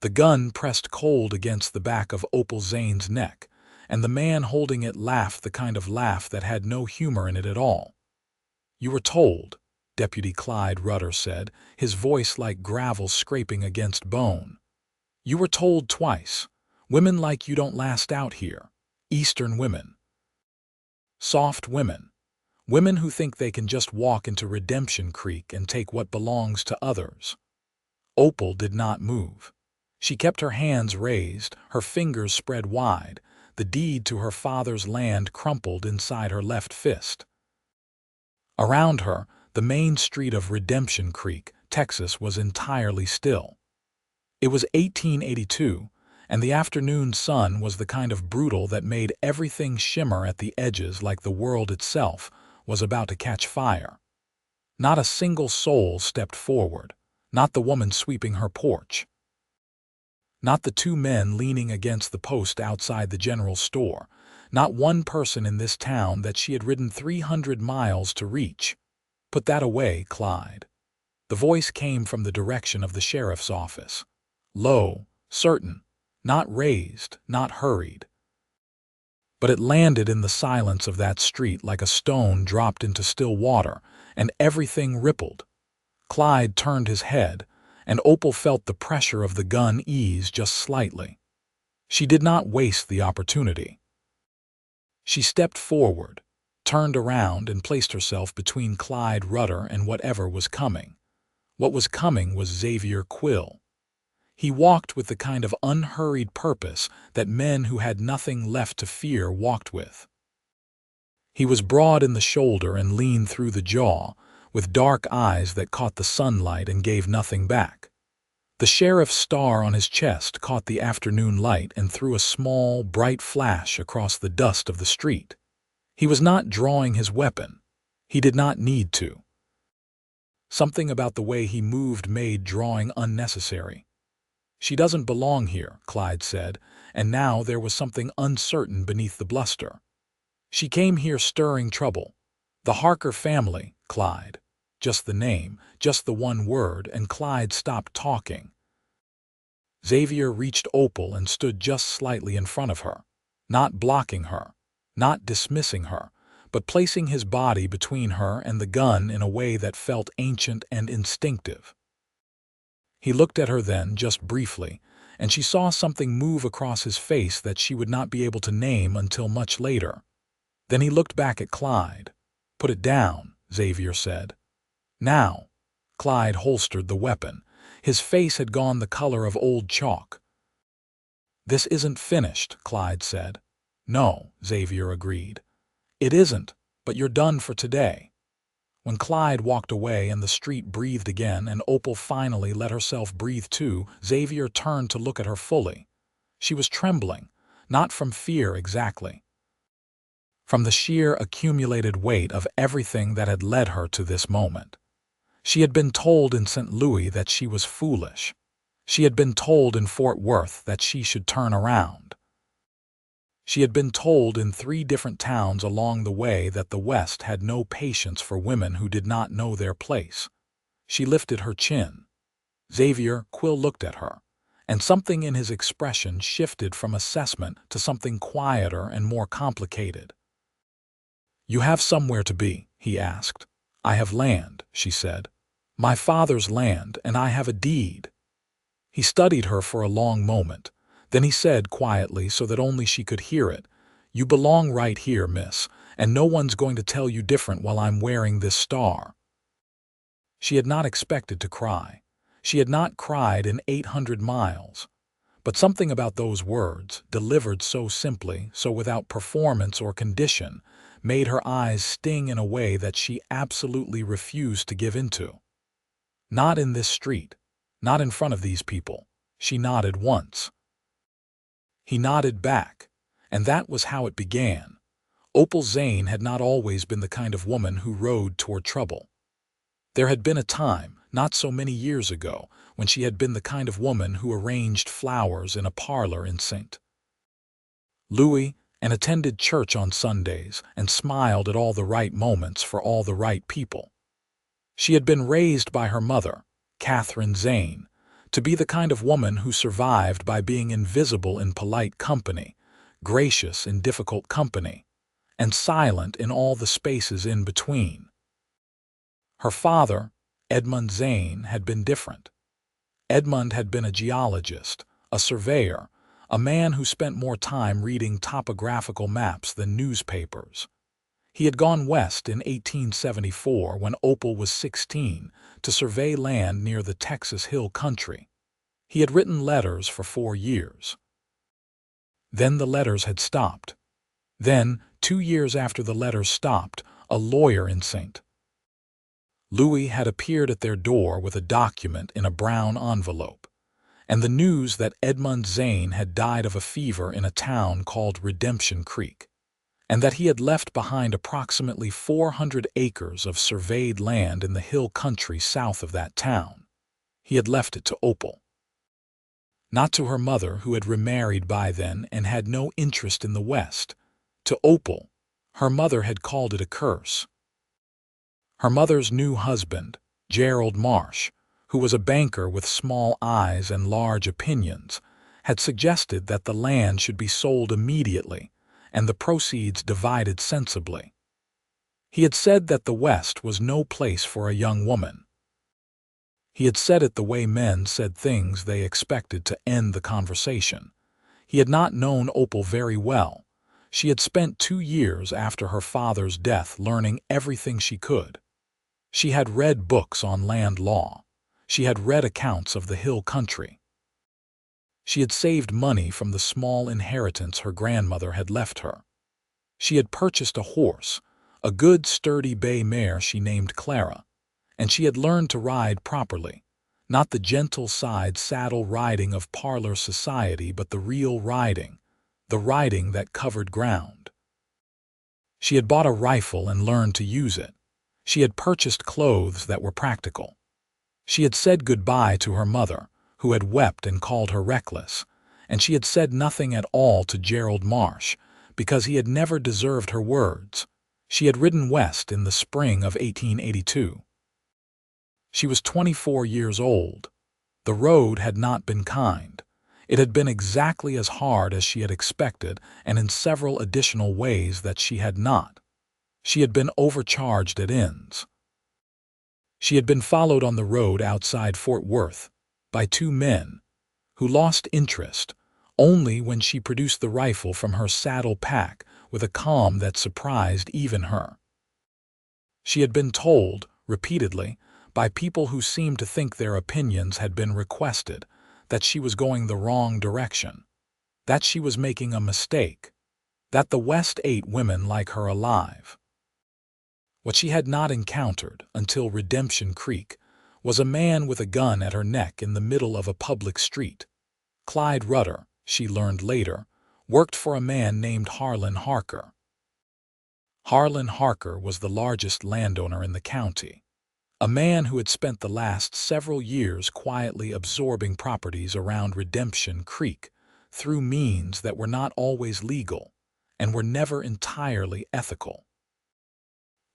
The gun pressed cold against the back of Opal Zane's neck, and the man holding it laughed the kind of laugh that had no humor in it at all. "You were told," Deputy Clyde Rudder said, his voice like gravel scraping against bone. "You were told twice. Women like you don't last out here. Eastern women. Soft women. Women who think they can just walk into Redemption Creek and take what belongs to others." Opal did not move. She kept her hands raised, her fingers spread wide, the deed to her father's land crumpled inside her left fist. Around her, the main street of Redemption Creek, Texas, was entirely still. It was 1882, and the afternoon sun was the kind of brutal that made everything shimmer at the edges like the world itself was about to catch fire. Not a single soul stepped forward, not the woman sweeping her porch. Not the two men leaning against the post outside the general store, not one person in this town that she had ridden 300 miles to reach. "Put that away, Clyde." The voice came from the direction of the sheriff's office. Low, certain, not raised, not hurried. But it landed in the silence of that street like a stone dropped into still water, and everything rippled. Clyde turned his head, and Opal felt the pressure of the gun ease just slightly. She did not waste the opportunity. She stepped forward, turned around, and placed herself between Clyde Rudder and whatever was coming. What was coming was Xavier Quill. He walked with the kind of unhurried purpose that men who had nothing left to fear walked with. He was broad in the shoulder and lean through the jaw, with dark eyes that caught the sunlight and gave nothing back. The sheriff's star on his chest caught the afternoon light and threw a small, bright flash across the dust of the street. He was not drawing his weapon. He did not need to. Something about the way he moved made drawing unnecessary. "She doesn't belong here," Clyde said, and now there was something uncertain beneath the bluster. "She came here stirring trouble. The Harker family, Clyde." Just the name, just the one word, and Clyde stopped talking. Xavier reached Opal and stood just slightly in front of her, not blocking her, not dismissing her, but placing his body between her and the gun in a way that felt ancient and instinctive. He looked at her then, just briefly, and she saw something move across his face that she would not be able to name until much later. Then he looked back at Clyde. "Put it down," Xavier said. "Now." Clyde holstered the weapon. His face had gone the color of old chalk. "This isn't finished," Clyde said. "No," Xavier agreed. "It isn't, but you're done for today." When Clyde walked away and the street breathed again and Opal finally let herself breathe too, Xavier turned to look at her fully. She was trembling, not from fear exactly. From the sheer accumulated weight of everything that had led her to this moment. She had been told in St. Louis that she was foolish. She had been told in Fort Worth that she should turn around. She had been told in 3 different towns along the way that the West had no patience for women who did not know their place. She lifted her chin. Xavier Quill looked at her, and something in his expression shifted from assessment to something quieter and more complicated. "You have somewhere to be?" he asked. "I have land," she said. "My father's land, and I have a deed." He studied her for a long moment. Then he said quietly, so that only she could hear it, "You belong right here, miss, and no one's going to tell you different while I'm wearing this star." She had not expected to cry. She had not cried in 800 miles. But something about those words, delivered so simply, so without performance or condition, made her eyes sting in a way that she absolutely refused to give into. "Not in this street. Not in front of these people." She nodded once. He nodded back, and that was how it began. Opal Zane had not always been the kind of woman who rode toward trouble. There had been a time, not so many years ago, when she had been the kind of woman who arranged flowers in a parlor in St. Louis and attended church on Sundays and smiled at all the right moments for all the right people. She had been raised by her mother, Catherine Zane, to be the kind of woman who survived by being invisible in polite company, gracious in difficult company, and silent in all the spaces in between. Her father, Opal Zane, had been different. Edmund had been a geologist, a surveyor, a man who spent more time reading topographical maps than newspapers. He had gone west in 1874 when Opal was 16 to survey land near the Texas Hill Country. He had written letters for 4 years. Then the letters had stopped. Then, 2 years after the letters stopped, a lawyer in St. Louis had appeared at their door with a document in a brown envelope, and the news that Opal Zane had died of a fever in a town called Redemption Creek, and that he had left behind approximately 400 acres of surveyed land in the hill country south of that town. He had left it to Opal. Not to her mother, who had remarried by then and had no interest in the West. To Opal, her mother had called it a curse. Her mother's new husband, Gerald Marsh, who was a banker with small eyes and large opinions, had suggested that the land should be sold immediately and the proceeds divided sensibly. He had said that the West was no place for a young woman. He had said it the way men said things they expected to end the conversation. He had not known Opal very well. She had spent 2 years after her father's death learning everything she could. She had read books on land law. She had read accounts of the hill country. She had saved money from the small inheritance her grandmother had left her. She had purchased a horse, a good sturdy bay mare she named Clara, and she had learned to ride properly, not the gentle side saddle riding of parlor society, but the real riding, the riding that covered ground. She had bought a rifle and learned to use it. She had purchased clothes that were practical. She had said goodbye to her mother, who had wept and called her reckless, and she had said nothing at all to Gerald Marsh, because he had never deserved her words. She had ridden west in the spring of 1882. She was 24 years old. The road had not been kind. It had been exactly as hard as she had expected, and in several additional ways that she had not. She had been overcharged at inns. She had been followed on the road outside Fort Worth by 2 men, who lost interest only when she produced the rifle from her saddle pack with a calm that surprised even her. She had been told, repeatedly, by people who seemed to think their opinions had been requested, that she was going the wrong direction, that she was making a mistake, that the West ate women like her alive. What she had not encountered until Redemption Creek was a man with a gun at her neck in the middle of a public street. Clyde Rudder, she learned later, worked for a man named Harlan Harker. Harlan Harker was the largest landowner in the county, a man who had spent the last several years quietly absorbing properties around Redemption Creek through means that were not always legal and were never entirely ethical.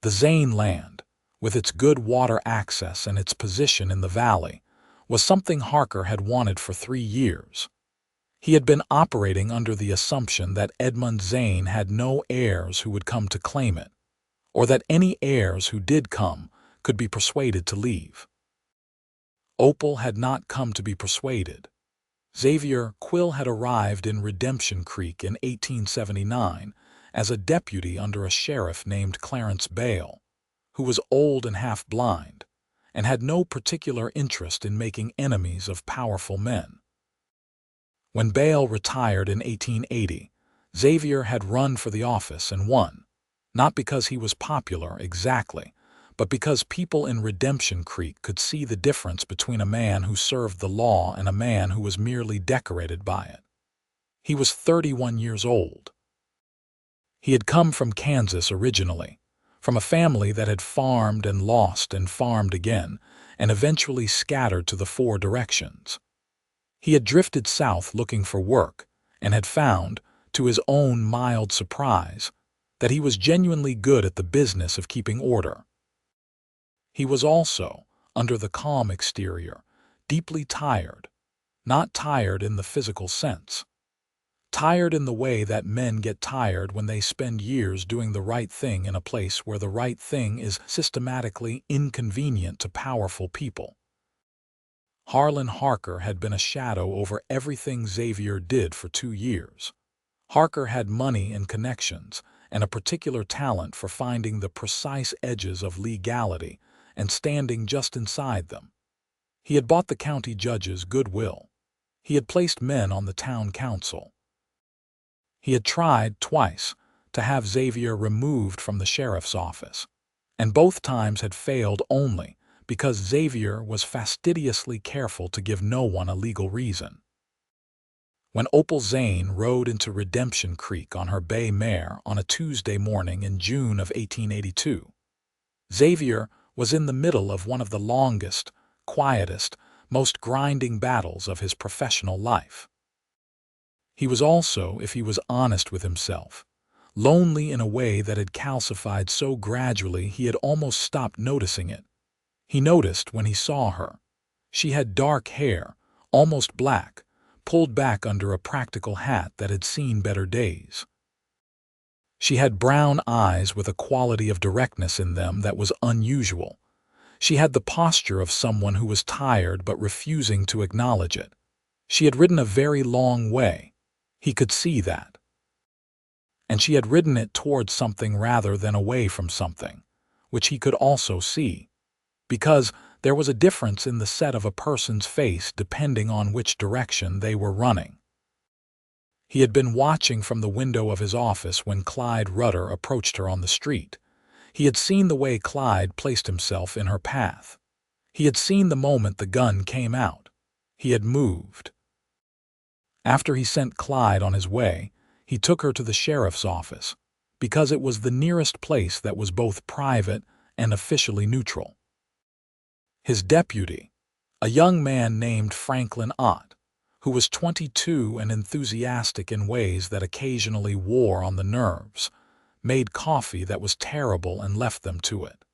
The Zane land, with its good water access and its position in the valley, was something Harker had wanted for 3 years. He had been operating under the assumption that Opal Zane had no heirs who would come to claim it, or that any heirs who did come could be persuaded to leave. Opal had not come to be persuaded. Xavier Quill had arrived in Redemption Creek in 1879 as a deputy under a sheriff named Clarence Bale, who was old and half-blind, and had no particular interest in making enemies of powerful men. When Bale retired in 1880, Xavier had run for the office and won, not because he was popular exactly, but because people in Redemption Creek could see the difference between a man who served the law and a man who was merely decorated by it. He was 31 years old. He had come from Kansas originally, from a family that had farmed and lost and farmed again, and eventually scattered to the 4 directions. He had drifted south looking for work, and had found, to his own mild surprise, that he was genuinely good at the business of keeping order. He was also, under the calm exterior, deeply tired, not tired in the physical sense. Tired in the way that men get tired when they spend years doing the right thing in a place where the right thing is systematically inconvenient to powerful people. Harlan Harker had been a shadow over everything Xavier did for 2 years. Harker had money and connections, and a particular talent for finding the precise edges of legality and standing just inside them. He had bought the county judge's goodwill. He had placed men on the town council. He had tried twice to have Xavier removed from the sheriff's office, and both times had failed only because Xavier was fastidiously careful to give no one a legal reason. When Opal Zane rode into Redemption Creek on her bay mare on a Tuesday morning in June of 1882, Xavier was in the middle of one of the longest, quietest, most grinding battles of his professional life. He was also, if he was honest with himself, lonely in a way that had calcified so gradually he had almost stopped noticing it. He noticed when he saw her. She had dark hair, almost black, pulled back under a practical hat that had seen better days. She had brown eyes with a quality of directness in them that was unusual. She had the posture of someone who was tired but refusing to acknowledge it. She had ridden a very long way. He could see that. And she had ridden it towards something rather than away from something, which he could also see, because there was a difference in the set of a person's face depending on which direction they were running. He had been watching from the window of his office when Clyde Rudder approached her on the street. He had seen the way Clyde placed himself in her path. He had seen the moment the gun came out. He had moved. After he sent Clyde on his way, he took her to the sheriff's office, because it was the nearest place that was both private and officially neutral. His deputy, a young man named Franklin Ott, who was 22 and enthusiastic in ways that occasionally wore on the nerves, made coffee that was terrible and left them to it.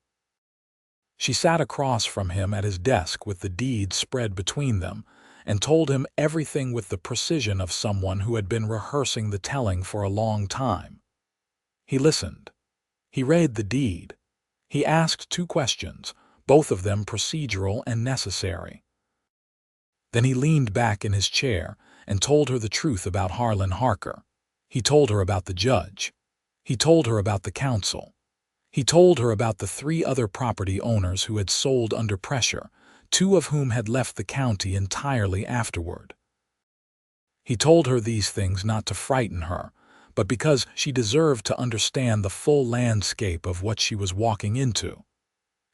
She sat across from him at his desk with the deed spread between them and told him everything with the precision of someone who had been rehearsing the telling for a long time. He listened. He read the deed. He asked 2 questions, both of them procedural and necessary. Then he leaned back in his chair and told her the truth about Harlan Harker. He told her about the judge. He told her about the council. He told her about the 3 other property owners who had sold under pressure, 2 of whom had left the county entirely afterward. He told her these things not to frighten her, but because she deserved to understand the full landscape of what she was walking into.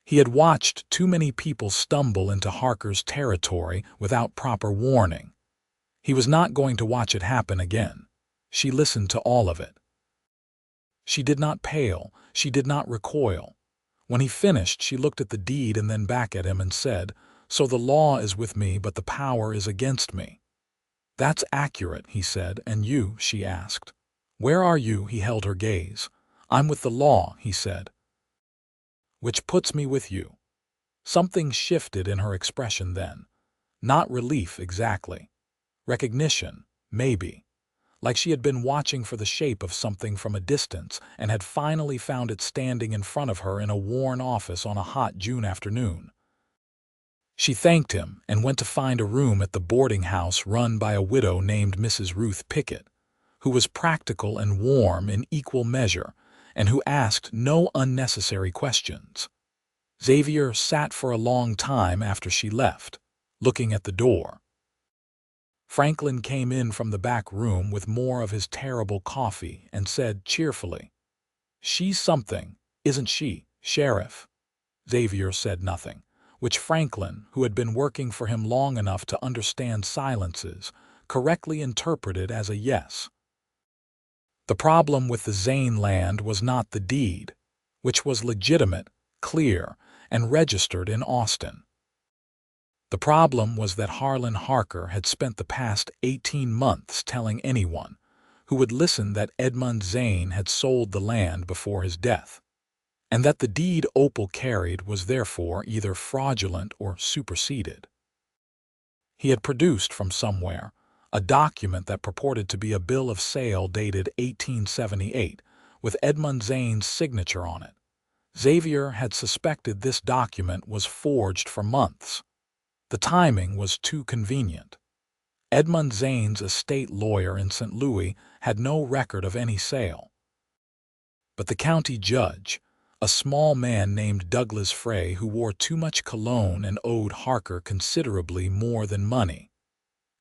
He had watched too many people stumble into Harker's territory without proper warning. He was not going to watch it happen again. She listened to all of it. She did not pale, she did not recoil. When he finished, she looked at the deed and then back at him and said, "So the law is with me, but the power is against me." "That's accurate," he said. "And you?" she asked. "Where are you?" He held her gaze. "I'm with the law," he said. "Which puts me with you." Something shifted in her expression then. Not relief exactly. Recognition, maybe. Like she had been watching for the shape of something from a distance and had finally found it standing in front of her in a worn office on a hot June afternoon. She thanked him and went to find a room at the boarding house run by a widow named Mrs. Ruth Pickett, who was practical and warm in equal measure and who asked no unnecessary questions. Xavier sat for a long time after she left, looking at the door. Franklin came in from the back room with more of his terrible coffee and said cheerfully, "She's something, isn't she, Sheriff?" Xavier said nothing, which Franklin, who had been working for him long enough to understand silences, correctly interpreted as a yes. The problem with the Zane land was not the deed, which was legitimate, clear, and registered in Austin. The problem was that Harlan Harker had spent the past 18 months telling anyone who would listen that Edmund Zane had sold the land before his death, and that the deed Opal carried was therefore either fraudulent or superseded. He had produced from somewhere a document that purported to be a bill of sale dated 1878, with Opal Zane's signature on it. Xavier had suspected this document was forged for months. The timing was too convenient. Opal Zane's estate lawyer in St. Louis had no record of any sale. But the county judge, a small man named Douglas Frey who wore too much cologne and owed Harker considerably more than money,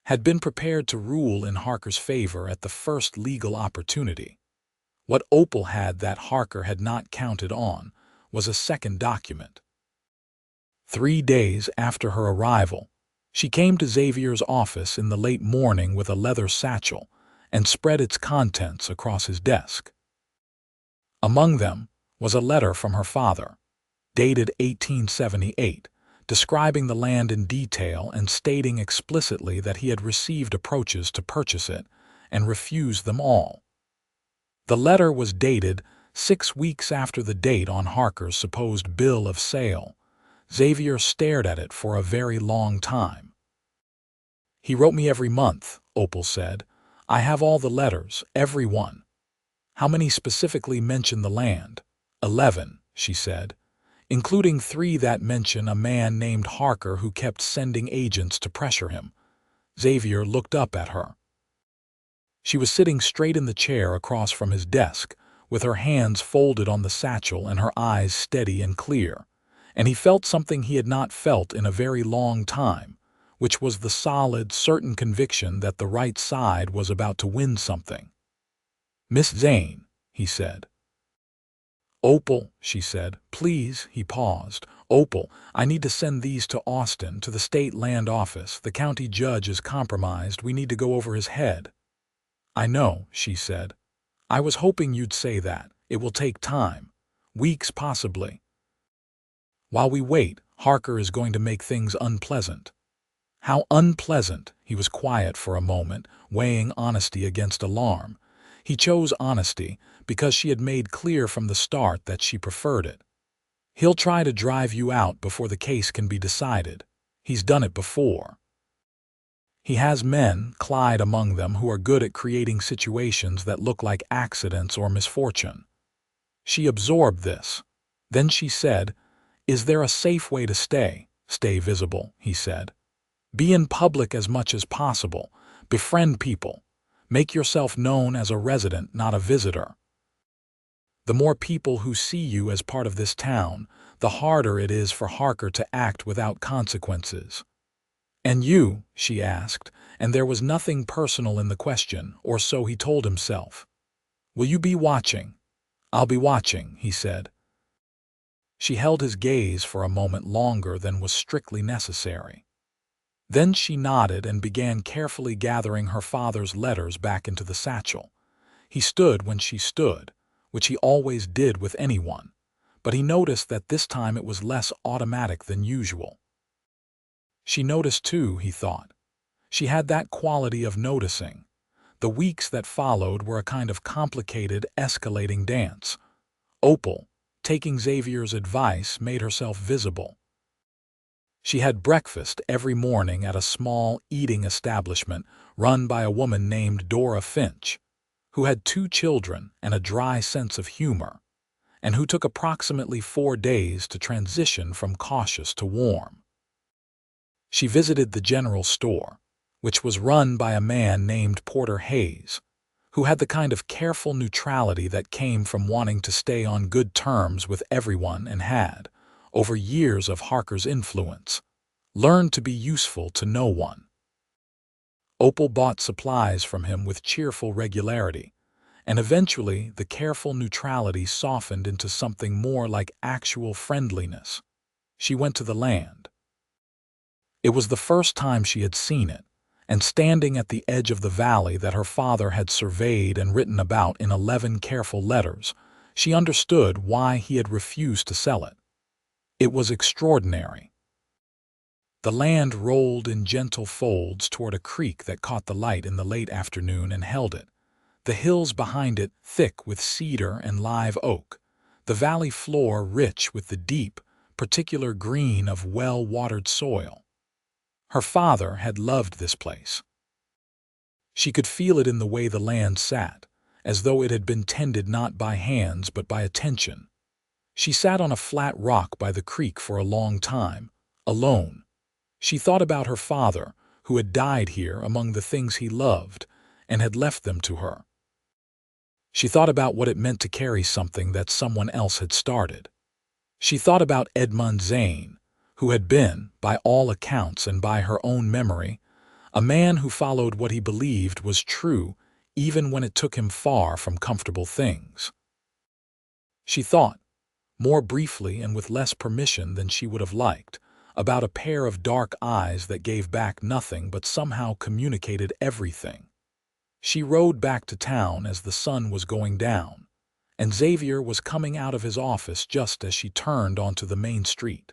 had been prepared to rule in Harker's favor at the first legal opportunity. What Opal had that Harker had not counted on was a second document. 3 days after her arrival, she came to Xavier's office in the late morning with a leather satchel and spread its contents across his desk. Among them was a letter from her father, dated 1878, describing the land in detail and stating explicitly that he had received approaches to purchase it and refused them all. The letter was dated 6 weeks after the date on Harker's supposed bill of sale. Xavier stared at it for a very long time. "He wrote me every month," Opal said. "I have all the letters, every one." "How many specifically mention the land?" 11, she said, "including 3 that mention a man named Harker who kept sending agents to pressure him." Xavier looked up at her. She was sitting straight in the chair across from his desk, with her hands folded on the satchel and her eyes steady and clear, and he felt something he had not felt in a very long time, which was the solid, certain conviction that the right side was about to win something. "Miss Zane," he said. "Opal," she said, "please," he paused. "Opal, I need to send these to Austin, to the state land office. The county judge is compromised. We need to go over his head." "I know," she said. "I was hoping you'd say that. It will take time. Weeks, possibly. While we wait, Harker is going to make things unpleasant." "How unpleasant?" He was quiet for a moment, weighing honesty against alarm. He chose honesty because she had made clear from the start that she preferred it. "He'll try to drive you out before the case can be decided. He's done it before. He has men, Clyde among them, who are good at creating situations that look like accidents or misfortune." She absorbed this. Then she said, "Is there a safe way to stay?" "Stay visible," he said. "Be in public as much as possible. Befriend people. Make yourself known as a resident, not a visitor. The more people who see you as part of this town, the harder it is for Harker to act without consequences." "And you?" she asked, and there was nothing personal in the question, or so he told himself. "Will you be watching?" "I'll be watching," he said. She held his gaze for a moment longer than was strictly necessary. Then she nodded and began carefully gathering her father's letters back into the satchel. He stood when she stood, which he always did with anyone, but he noticed that this time it was less automatic than usual. She noticed too, he thought. She had that quality of noticing. The weeks that followed were a kind of complicated, escalating dance. Opal, taking Xavier's advice, made herself visible. She had breakfast every morning at a small eating establishment run by a woman named Dora Finch, who had 2 children and a dry sense of humor, and who took approximately 4 days to transition from cautious to warm. She visited the general store, which was run by a man named Porter Hayes, who had the kind of careful neutrality that came from wanting to stay on good terms with everyone and had, over years of Harker's influence, learned to be useful to no one. Opal bought supplies from him with cheerful regularity, and eventually the careful neutrality softened into something more like actual friendliness. She went to the land. It was the first time she had seen it, and standing at the edge of the valley that her father had surveyed and written about in 11 careful letters, she understood why he had refused to sell it. It was extraordinary. The land rolled in gentle folds toward a creek that caught the light in the late afternoon and held it. The hills behind it thick with cedar and live oak. The valley floor rich with the deep, particular green of well-watered soil. Her father had loved this place. She could feel it in the way the land sat, as though it had been tended not by hands but by attention. She sat on a flat rock by the creek for a long time, alone. She thought about her father, who had died here among the things he loved, and had left them to her. She thought about what it meant to carry something that someone else had started. She thought about Opal Zane, who had been, by all accounts and by her own memory, a man who followed what he believed was true even when it took him far from comfortable things. She thought, more briefly and with less permission than she would have liked, about a pair of dark eyes that gave back nothing but somehow communicated everything. She rode back to town as the sun was going down, and Xavier was coming out of his office just as she turned onto the main street.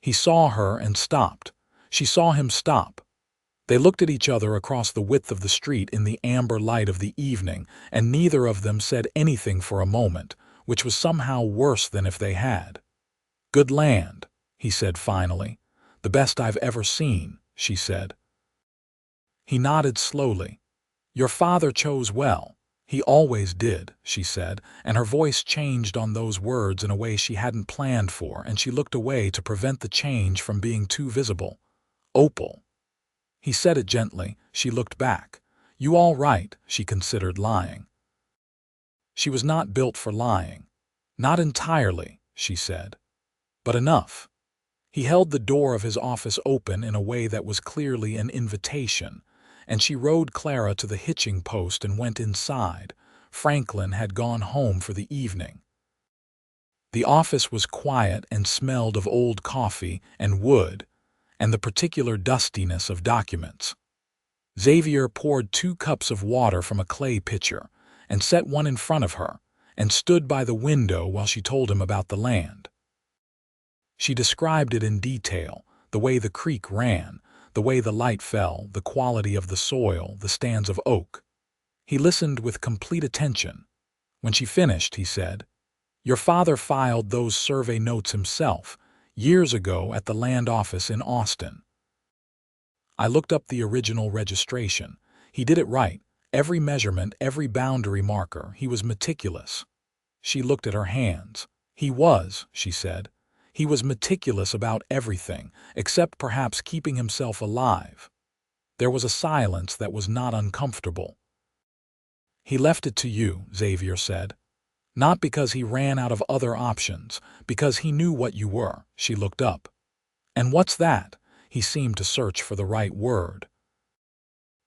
He saw her and stopped. She saw him stop. They looked at each other across the width of the street in the amber light of the evening, and neither of them said anything for a moment, which was somehow worse than if they had. "Good land," he said finally. "The best I've ever seen," she said. He nodded slowly. "Your father chose well. He always did," she said, and her voice changed on those words in a way she hadn't planned for, and she looked away to prevent the change from being too visible. "Opal." He said it gently. She looked back. "You all right?" She considered lying. She was not built for lying. "Not entirely," she said. "But enough." He held the door of his office open in a way that was clearly an invitation, and she rode Clara to the hitching post and went inside. Franklin had gone home for the evening. The office was quiet and smelled of old coffee and wood, and the particular dustiness of documents. Xavier poured 2 cups of water from a clay pitcher and set one in front of her, and stood by the window while she told him about the land. She described it in detail, the way the creek ran, the way the light fell, the quality of the soil, the stands of oak. He listened with complete attention. When she finished, he said, "Your father filed those survey notes himself, years ago at the land office in Austin. I looked up the original registration. He did it right. Every measurement, every boundary marker. He was meticulous." She looked at her hands. "He was," she said. "He was meticulous about everything, except perhaps keeping himself alive." There was a silence that was not uncomfortable. "He left it to you," Xavier said. "Not because he ran out of other options, because he knew what you were." She looked up. "And what's that?" He seemed to search for the right word.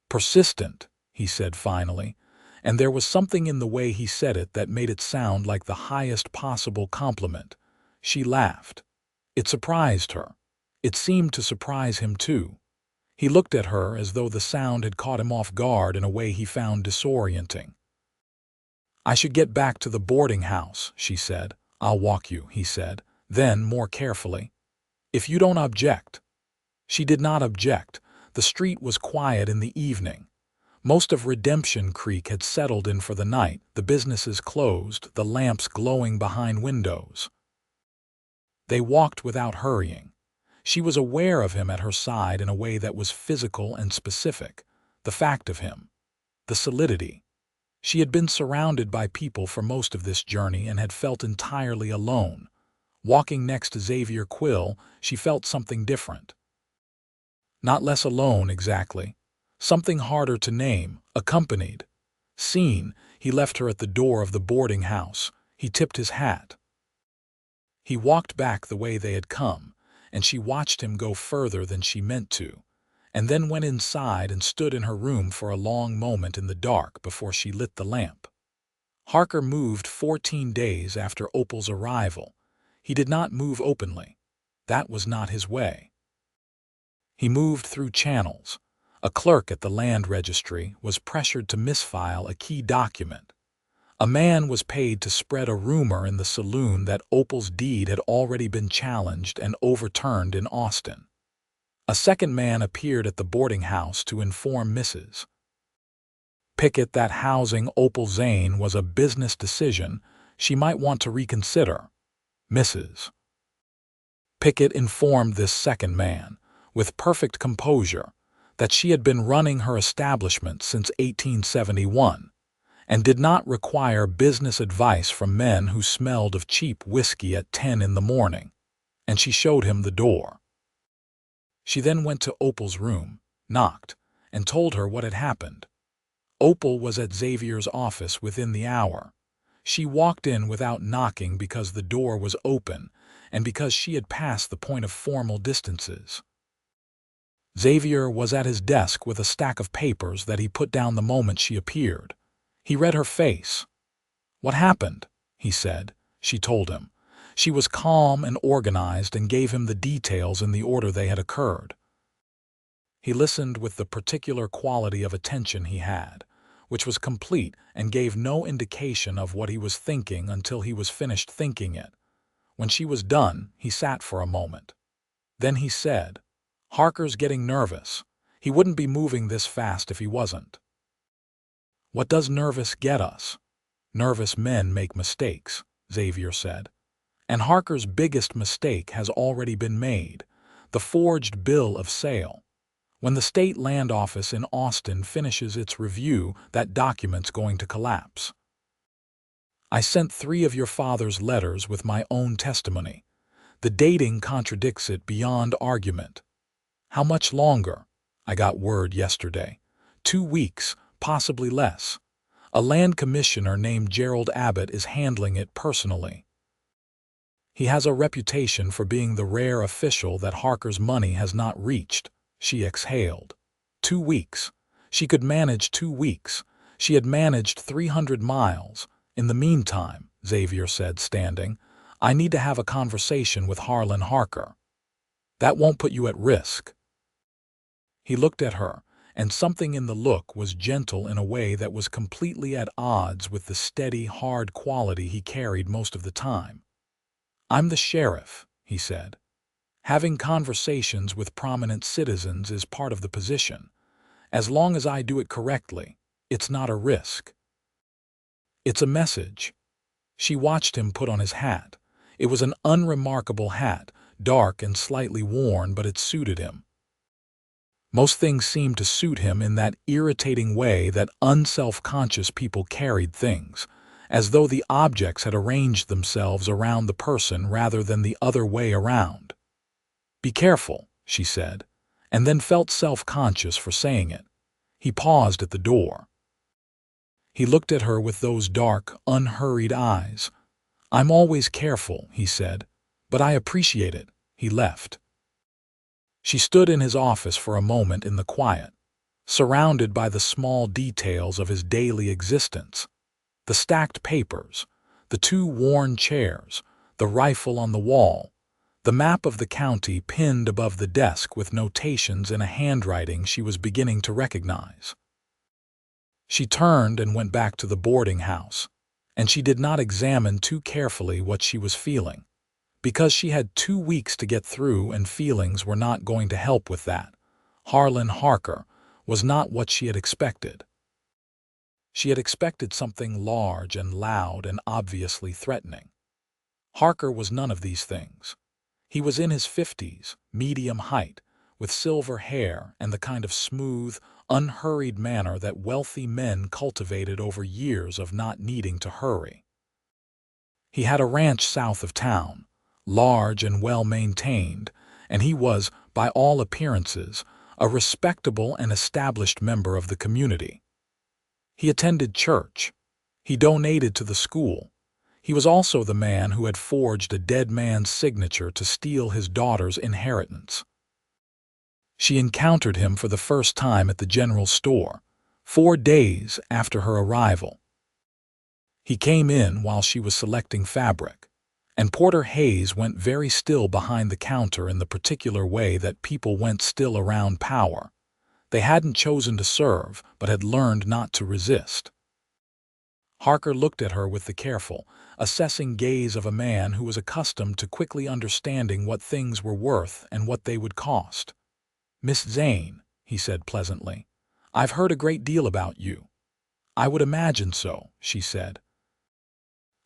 "Persistent," he said finally, and there was something in the way he said it that made it sound like the highest possible compliment. She laughed. It surprised her. It seemed to surprise him too. He looked at her as though the sound had caught him off guard in a way he found disorienting. "I should get back to the boarding house," she said. "I'll walk you," he said. Then, more carefully, "If you don't object." She did not object. The street was quiet in the evening. Most of Redemption Creek had settled in for the night, the businesses closed, the lamps glowing behind windows. They walked without hurrying. She was aware of him at her side in a way that was physical and specific, the fact of him, the solidity. She had been surrounded by people for most of this journey and had felt entirely alone. Walking next to Xavier Quill, she felt something different. Not less alone, exactly. Something harder to name, accompanied. Seen, he left her at the door of the boarding house. He tipped his hat. He walked back the way they had come, and she watched him go further than she meant to, and then went inside and stood in her room for a long moment in the dark before she lit the lamp. Harker moved 14 days after Opal's arrival. He did not move openly. That was not his way. He moved through channels. A clerk at the land registry was pressured to misfile a key document. A man was paid to spread a rumor in the saloon that Opal's deed had already been challenged and overturned in Austin. A second man appeared at the boarding house to inform Mrs. Pickett that housing Opal Zane was a business decision she might want to reconsider. Mrs. Pickett informed this second man, with perfect composure, that she had been running her establishment since 1871 and did not require business advice from men who smelled of cheap whiskey at 10 in the morning, and she showed him the door. She then went to Opal's room, knocked, and told her what had happened. Opal was at Xavier's office within the hour. She walked in without knocking because the door was open and because she had passed the point of formal distances. Xavier was at his desk with a stack of papers that he put down the moment she appeared. He read her face. "What happened?" he said. She told him. She was calm and organized and gave him the details in the order they had occurred. He listened with the particular quality of attention he had, which was complete and gave no indication of what he was thinking until he was finished thinking it. When she was done, he sat for a moment. Then he said, "Harker's getting nervous. He wouldn't be moving this fast if he wasn't." "What does nervous get us?" "Nervous men make mistakes," Xavier said. "And Harker's biggest mistake has already been made, the forged bill of sale. When the State Land Office in Austin finishes its review, that document's going to collapse. I sent 3 of your father's letters with my own testimony. The dating contradicts it beyond argument. How much longer? I got word yesterday. 2 weeks, possibly less. A land commissioner named Gerald Abbott is handling it personally. He has a reputation for being the rare official that Harker's money has not reached." She exhaled. 2 weeks. She could manage 2 weeks. She had managed 300 miles. "In the meantime," Xavier said, standing, "I need to have a conversation with Harlan Harker." "That won't put you at risk." He looked at her, and something in the look was gentle in a way that was completely at odds with the steady, hard quality he carried most of the time. "I'm the sheriff," he said. "Having conversations with prominent citizens is part of the position. As long as I do it correctly, it's not a risk. It's a message." She watched him put on his hat. It was an unremarkable hat, dark and slightly worn, but it suited him. Most things seemed to suit him in that irritating way that unself-conscious people carried things, as though the objects had arranged themselves around the person rather than the other way around. "Be careful," she said, and then felt self-conscious for saying it. He paused at the door. He looked at her with those dark, unhurried eyes. "I'm always careful," he said, "but I appreciate it." He left. She stood in his office for a moment in the quiet, surrounded by the small details of his daily existence. The stacked papers, the 2 worn chairs, the rifle on the wall, the map of the county pinned above the desk with notations in a handwriting she was beginning to recognize. She turned and went back to the boarding house, and she did not examine too carefully what she was feeling, because she had 2 weeks to get through and feelings were not going to help with that. Harlan Harker was not what she had expected. She had expected something large and loud and obviously threatening. Harker was none of these things. He was in his 50s, medium height, with silver hair and the kind of smooth, unhurried manner that wealthy men cultivated over years of not needing to hurry. He had a ranch south of town, large and well-maintained, and he was, by all appearances, a respectable and established member of the community. He attended church. He donated to the school. He was also the man who had forged a dead man's signature to steal his daughter's inheritance. She encountered him for the first time at the general store, 4 days after her arrival. He came in while she was selecting fabric, and Porter Hayes went very still behind the counter in the particular way that people went still around power. They hadn't chosen to serve, but had learned not to resist. Harker looked at her with the careful, assessing gaze of a man who was accustomed to quickly understanding what things were worth and what they would cost. "Miss Zane," he said pleasantly, "I've heard a great deal about you." "I would imagine so," she said.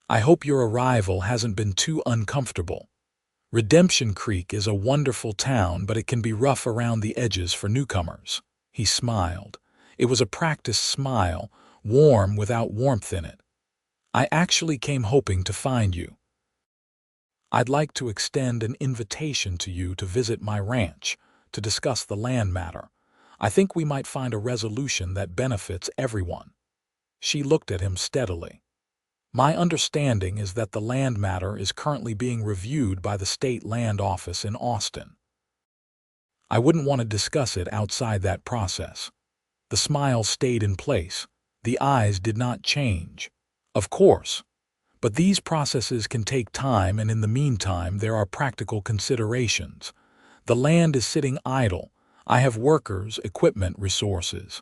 "I hope your arrival hasn't been too uncomfortable." Redemption Creek is a wonderful town, but it can be rough around the edges for newcomers. He smiled. It was a practiced smile, warm without warmth in it. I actually came hoping to find you. I'd like to extend an invitation to you to visit my ranch, to discuss the land matter. I think we might find a resolution that benefits everyone. She looked at him steadily. My understanding is that the land matter is currently being reviewed by the State Land Office in Austin. I wouldn't want to discuss it outside that process. The smile stayed in place. The eyes did not change. Of course. But these processes can take time, and in the meantime there are practical considerations. The land is sitting idle. I have workers, equipment, resources.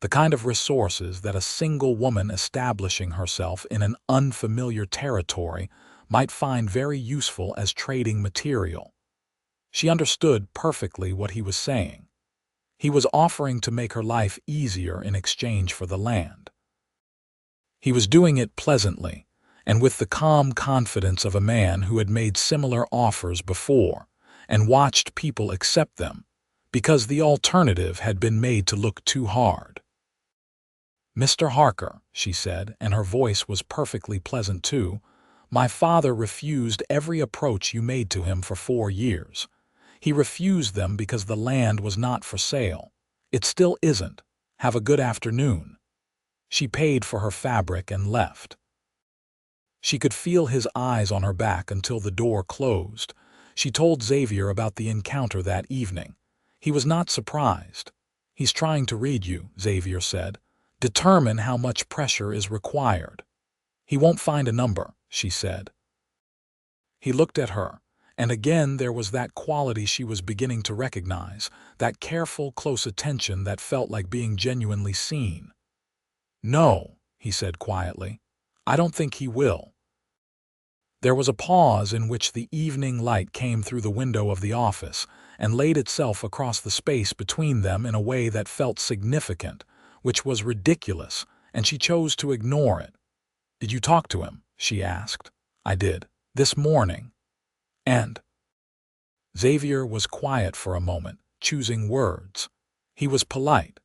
The kind of resources that a single woman establishing herself in an unfamiliar territory might find very useful as trading material. She understood perfectly what he was saying. He was offering to make her life easier in exchange for the land. He was doing it pleasantly, and with the calm confidence of a man who had made similar offers before and watched people accept them, because the alternative had been made to look too hard. "Mr. Harker," she said, and her voice was perfectly pleasant too, "my father refused every approach you made to him for 4 years. He refused them because the land was not for sale. It still isn't. Have a good afternoon." She paid for her fabric and left. She could feel his eyes on her back until the door closed. She told Xavier about the encounter that evening. He was not surprised. "He's trying to read you," Xavier said. "Determine how much pressure is required." "He won't find a number," she said. He looked at her, and again there was that quality she was beginning to recognize, that careful, close attention that felt like being genuinely seen. "No," he said quietly. "I don't think he will." There was a pause in which the evening light came through the window of the office and laid itself across the space between them in a way that felt significant, which was ridiculous, and she chose to ignore it. "Did you talk to him?" she asked. "I did. This morning." "And?" Xavier was quiet for a moment, choosing words. He was polite.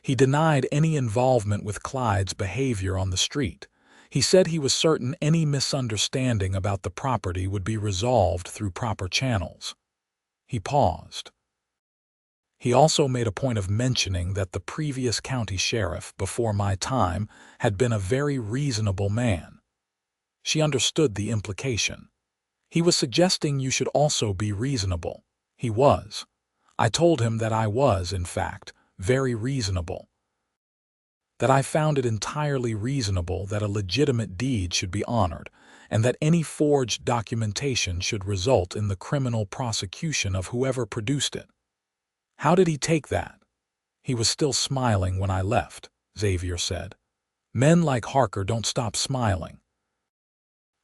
He denied any involvement with Clyde's behavior on the street. He said he was certain any misunderstanding about the property would be resolved through proper channels. He paused. He also made a point of mentioning that the previous county sheriff, before my time, had been a very reasonable man. She understood the implication. He was suggesting you should also be reasonable. He was. I told him that I was, in fact, very reasonable. That I found it entirely reasonable that a legitimate deed should be honored, and that any forged documentation should result in the criminal prosecution of whoever produced it. How did he take that? He was still smiling when I left, Xavier said. Men like Harker don't stop smiling.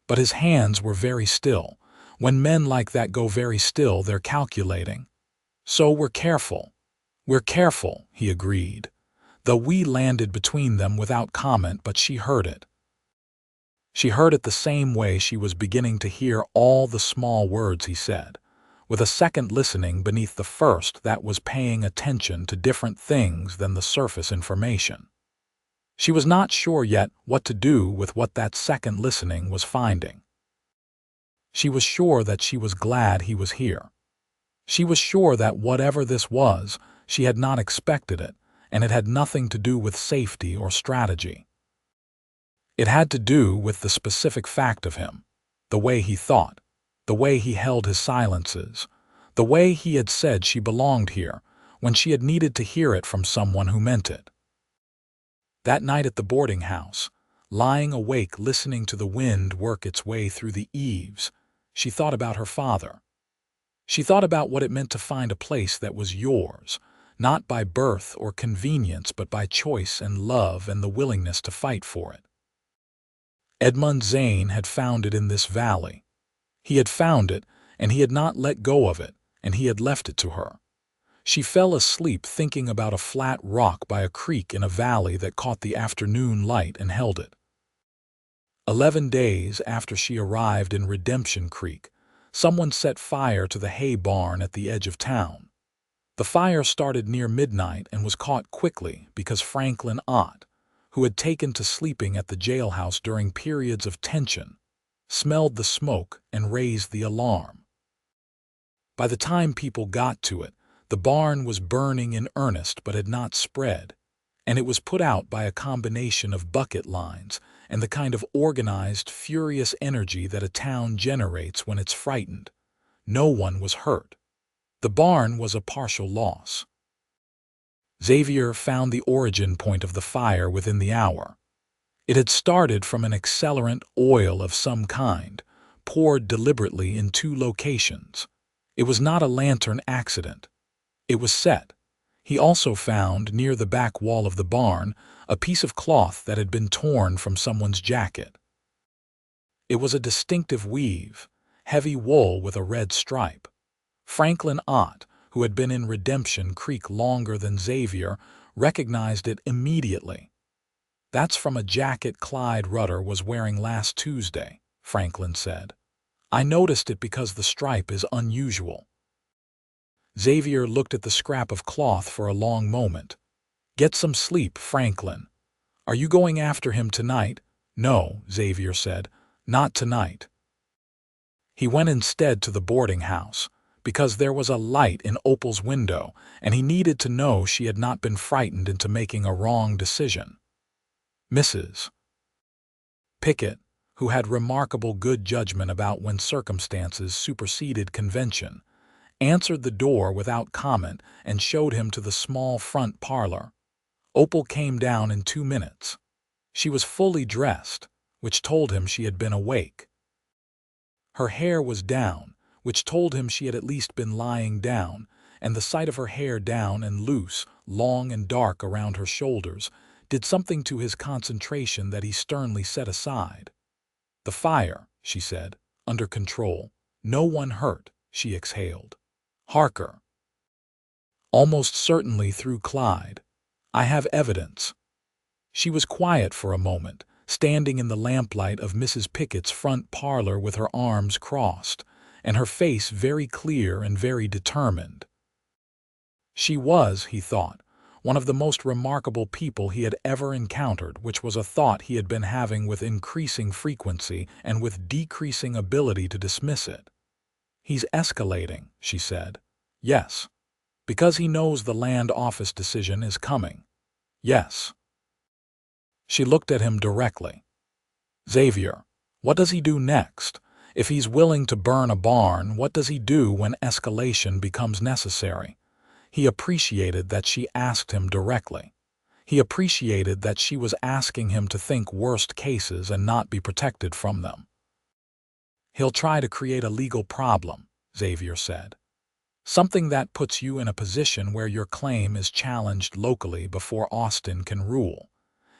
But his hands were very still. When men like that go very still, they're calculating. "So we're careful." "We're careful," he agreed. The "we" landed between them without comment, but she heard it. She heard it the same way she was beginning to hear all the small words he said, with a second listening beneath the first that was paying attention to different things than the surface information. She was not sure yet what to do with what that second listening was finding. She was sure that she was glad he was here. She was sure that whatever this was, she had not expected it, and it had nothing to do with safety or strategy. It had to do with the specific fact of him, the way he thought, the way he held his silences, the way he had said she belonged here when she had needed to hear it from someone who meant it. That night at the boarding house, lying awake listening to the wind work its way through the eaves, she thought about her father. She thought about what it meant to find a place that was yours, not by birth or convenience, but by choice and love and the willingness to fight for it. Opal Zane had found it in this valley. He had found it, and he had not let go of it, and he had left it to her. She fell asleep thinking about a flat rock by a creek in a valley that caught the afternoon light and held it. 11 days after she arrived in Redemption Creek, Someone set fire to the hay barn at the edge of town. The fire started near midnight and was caught quickly because Franklin Ott, who had taken to sleeping at the jailhouse during periods of tension, smelled the smoke and raised the alarm. By the time people got to it, the barn was burning in earnest but had not spread, and it was put out by a combination of bucket lines and the kind of organized, furious energy that a town generates when it's frightened. No one was hurt. The barn was a partial loss. Xavier found the origin point of the fire within the hour. It had started from an accelerant oil of some kind, poured deliberately in two locations. It was not a lantern accident. It was set. He also found, near the back wall of the barn, a piece of cloth that had been torn from someone's jacket. It was a distinctive weave, heavy wool with a red stripe. Franklin Ott, who had been in Redemption Creek longer than Xavier, recognized it immediately. "That's from a jacket Clyde Rutter was wearing last Tuesday," Franklin said. "I noticed it because the stripe is unusual." Xavier looked at the scrap of cloth for a long moment. "Get some sleep, Franklin. Are you going after him tonight?" "No," Xavier said. "Not tonight." He went instead to the boarding house, because there was a light in Opal's window, and he needed to know she had not been frightened into making a wrong decision. Mrs. Pickett, who had remarkable good judgment about when circumstances superseded convention, answered the door without comment and showed him to the small front parlor. Opal came down in 2 minutes. She was fully dressed, which told him she had been awake. Her hair was down, which told him she had at least been lying down, and the sight of her hair down and loose, long and dark around her shoulders, did something to his concentration that he sternly set aside. "The fire," she said, "under control. No one hurt," she exhaled. "Harker." "Almost certainly through Clyde. I have evidence." She was quiet for a moment, standing in the lamplight of Mrs. Pickett's front parlor with her arms crossed, and her face very clear and very determined. She was, he thought, one of the most remarkable people he had ever encountered, which was a thought he had been having with increasing frequency and with decreasing ability to dismiss it. "He's escalating," she said. "Yes." "Because he knows the land office decision is coming." "Yes." She looked at him directly. "Xavier, what does he do next? If he's willing to burn a barn, what does he do when escalation becomes necessary?" He appreciated that she asked him directly. He appreciated that she was asking him to think worst cases and not be protected from them. "He'll try to create a legal problem," Xavier said. "Something that puts you in a position where your claim is challenged locally before Austin can rule.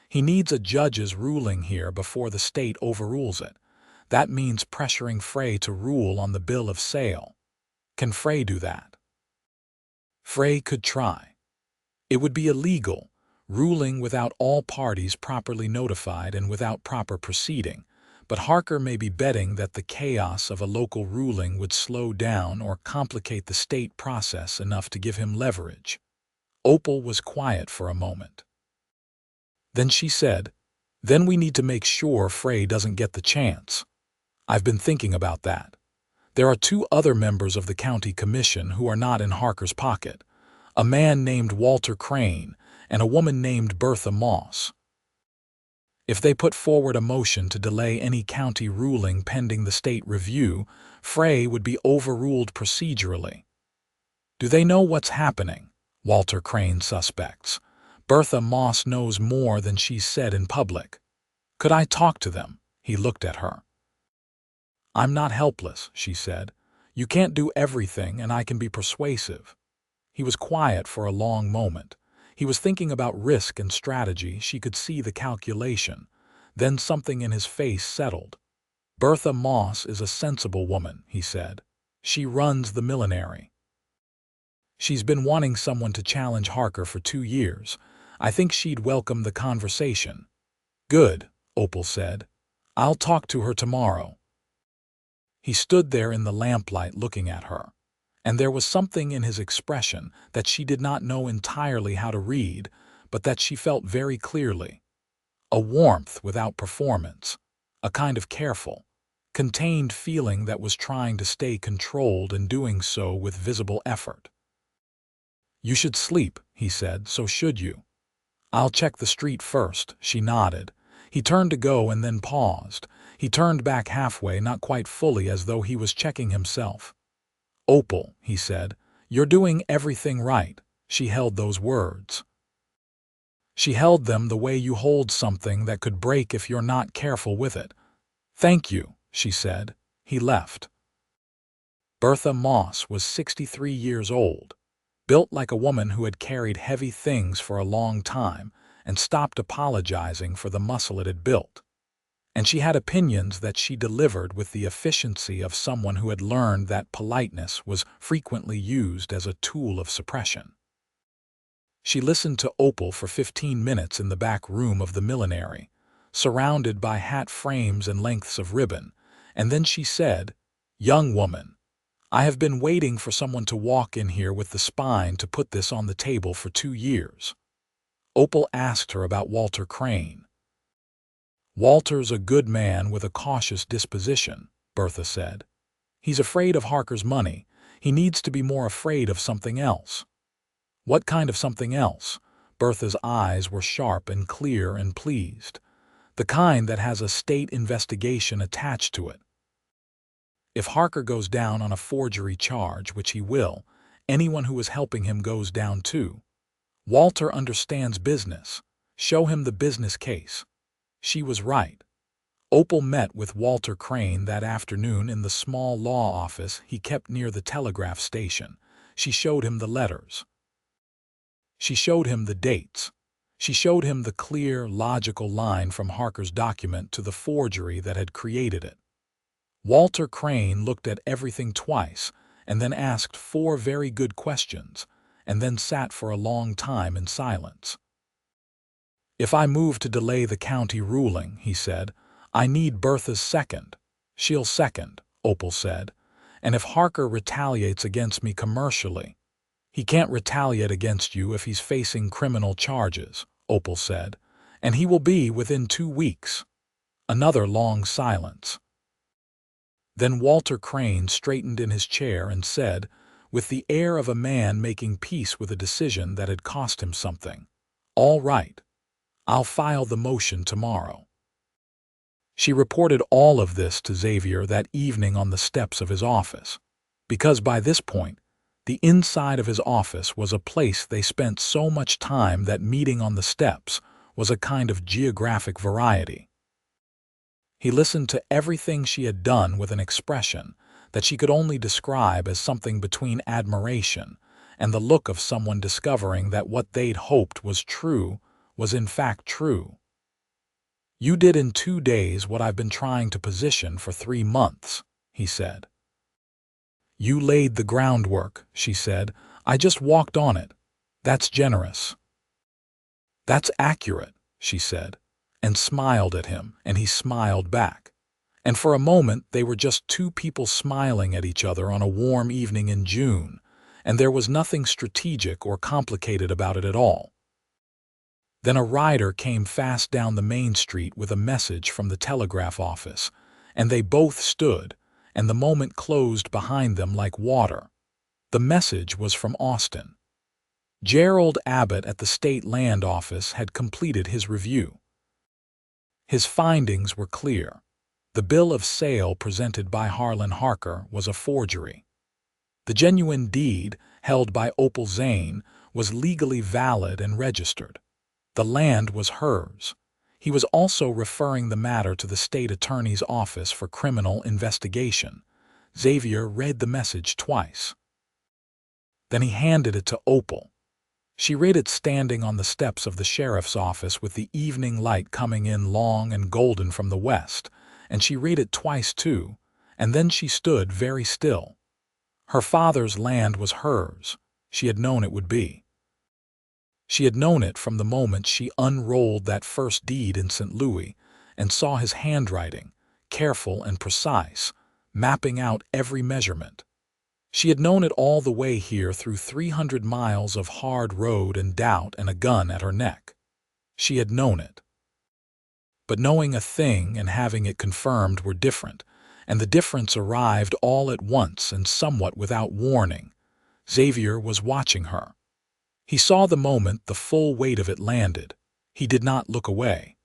He needs a judge's ruling here before the state overrules it. That means pressuring Frey to rule on the bill of sale. Can Frey do that?" Frey could try. It would be illegal, ruling without all parties properly notified and without proper proceeding, but Harker may be betting that the chaos of a local ruling would slow down or complicate the state process enough to give him leverage. Opal was quiet for a moment. Then she said, "Then we need to make sure Frey doesn't get the chance. I've been thinking about that. There are 2 other members of the county commission who are not in Harker's pocket, a man named Walter Crane and a woman named Bertha Moss. If they put forward a motion to delay any county ruling pending the state review, Frey would be overruled procedurally. Do they know what's happening?" Walter Crane suspects. "Bertha Moss knows more than she's said in public. Could I talk to them?" He looked at her. "I'm not helpless," she said. "You can't do everything, and I can be persuasive." He was quiet for a long moment. He was thinking about risk and strategy. She could see the calculation. Then something in his face settled. "Bertha Moss is a sensible woman," he said. "She runs the millinery. She's been wanting someone to challenge Harker for 2 years. I think she'd welcome the conversation." "Good," Opal said. "I'll talk to her tomorrow." He stood there in the lamplight looking at her, and there was something in his expression that she did not know entirely how to read, but that she felt very clearly. A warmth without performance, a kind of careful, contained feeling that was trying to stay controlled and doing so with visible effort. "You should sleep," he said, "so should you." "I'll check the street first," she nodded. He turned to go and then paused. He turned back halfway, not quite fully, as though he was checking himself. "Opal," he said, "you're doing everything right." She held those words. She held them the way you hold something that could break if you're not careful with it. "Thank you," she said. He left. Bertha Moss was 63 years old, built like a woman who had carried heavy things for a long time and stopped apologizing for the muscle it had built. And she had opinions that she delivered with the efficiency of someone who had learned that politeness was frequently used as a tool of suppression. She listened to Opal for 15 minutes in the back room of the millinery, surrounded by hat frames and lengths of ribbon, and then she said, "Young woman, I have been waiting for someone to walk in here with the spine to put this on the table for 2 years. Opal asked her about Walter Crane. "Walter's a good man with a cautious disposition," Bertha said. "He's afraid of Harker's money. He needs to be more afraid of something else." "What kind of something else?" Bertha's eyes were sharp and clear and pleased. "The kind that has a state investigation attached to it. If Harker goes down on a forgery charge, which he will, anyone who is helping him goes down too. Walter understands business. Show him the business case." She was right. Opal met with Walter Crane that afternoon in the small law office he kept near the telegraph station. She showed him the letters. She showed him the dates. She showed him the clear, logical line from Harker's document to the forgery that had created it. Walter Crane looked at everything twice and then asked 4 very good questions, and then sat for a long time in silence. "If I move to delay the county ruling," he said, "I need Bertha's second." "She'll second," Opal said. "And if Harker retaliates against me commercially—" "He can't retaliate against you if he's facing criminal charges," Opal said, "and he will be within 2 weeks." Another long silence. Then Walter Crane straightened in his chair and said, with the air of a man making peace with a decision that had cost him something, "All right. I'll file the motion tomorrow." She reported all of this to Xavier that evening on the steps of his office, because by this point, the inside of his office was a place they spent so much time that meeting on the steps was a kind of geographic variety. He listened to everything she had done with an expression that she could only describe as something between admiration and the look of someone discovering that what they'd hoped was true was in fact true. "You did in 2 days what I've been trying to position for 3 months, he said. "You laid the groundwork," she said. "I just walked on it. That's generous." "That's accurate," she said, and smiled at him, and he smiled back. And for a moment they were just 2 people smiling at each other on a warm evening in June, and there was nothing strategic or complicated about it at all. Then a rider came fast down the main street with a message from the telegraph office, and they both stood, and the moment closed behind them like water. The message was from Austin. Gerald Abbott at the State Land Office had completed his review. His findings were clear. The bill of sale presented by Harlan Harker was a forgery. The genuine deed, held by Opal Zane, was legally valid and registered. The land was hers. He was also referring the matter to the state attorney's office for criminal investigation. Xavier read the message twice. Then he handed it to Opal. She read it standing on the steps of the sheriff's office with the evening light coming in long and golden from the west, and she read it twice too, and then she stood very still. Her father's land was hers. She had known it would be. She had known it from the moment she unrolled that first deed in St. Louis and saw his handwriting, careful and precise, mapping out every measurement. She had known it all the way here through 300 miles of hard road and doubt and a gun at her neck. She had known it. But knowing a thing and having it confirmed were different, and the difference arrived all at once and somewhat without warning. Xavier was watching her. He saw the moment the full weight of it landed. He did not look away.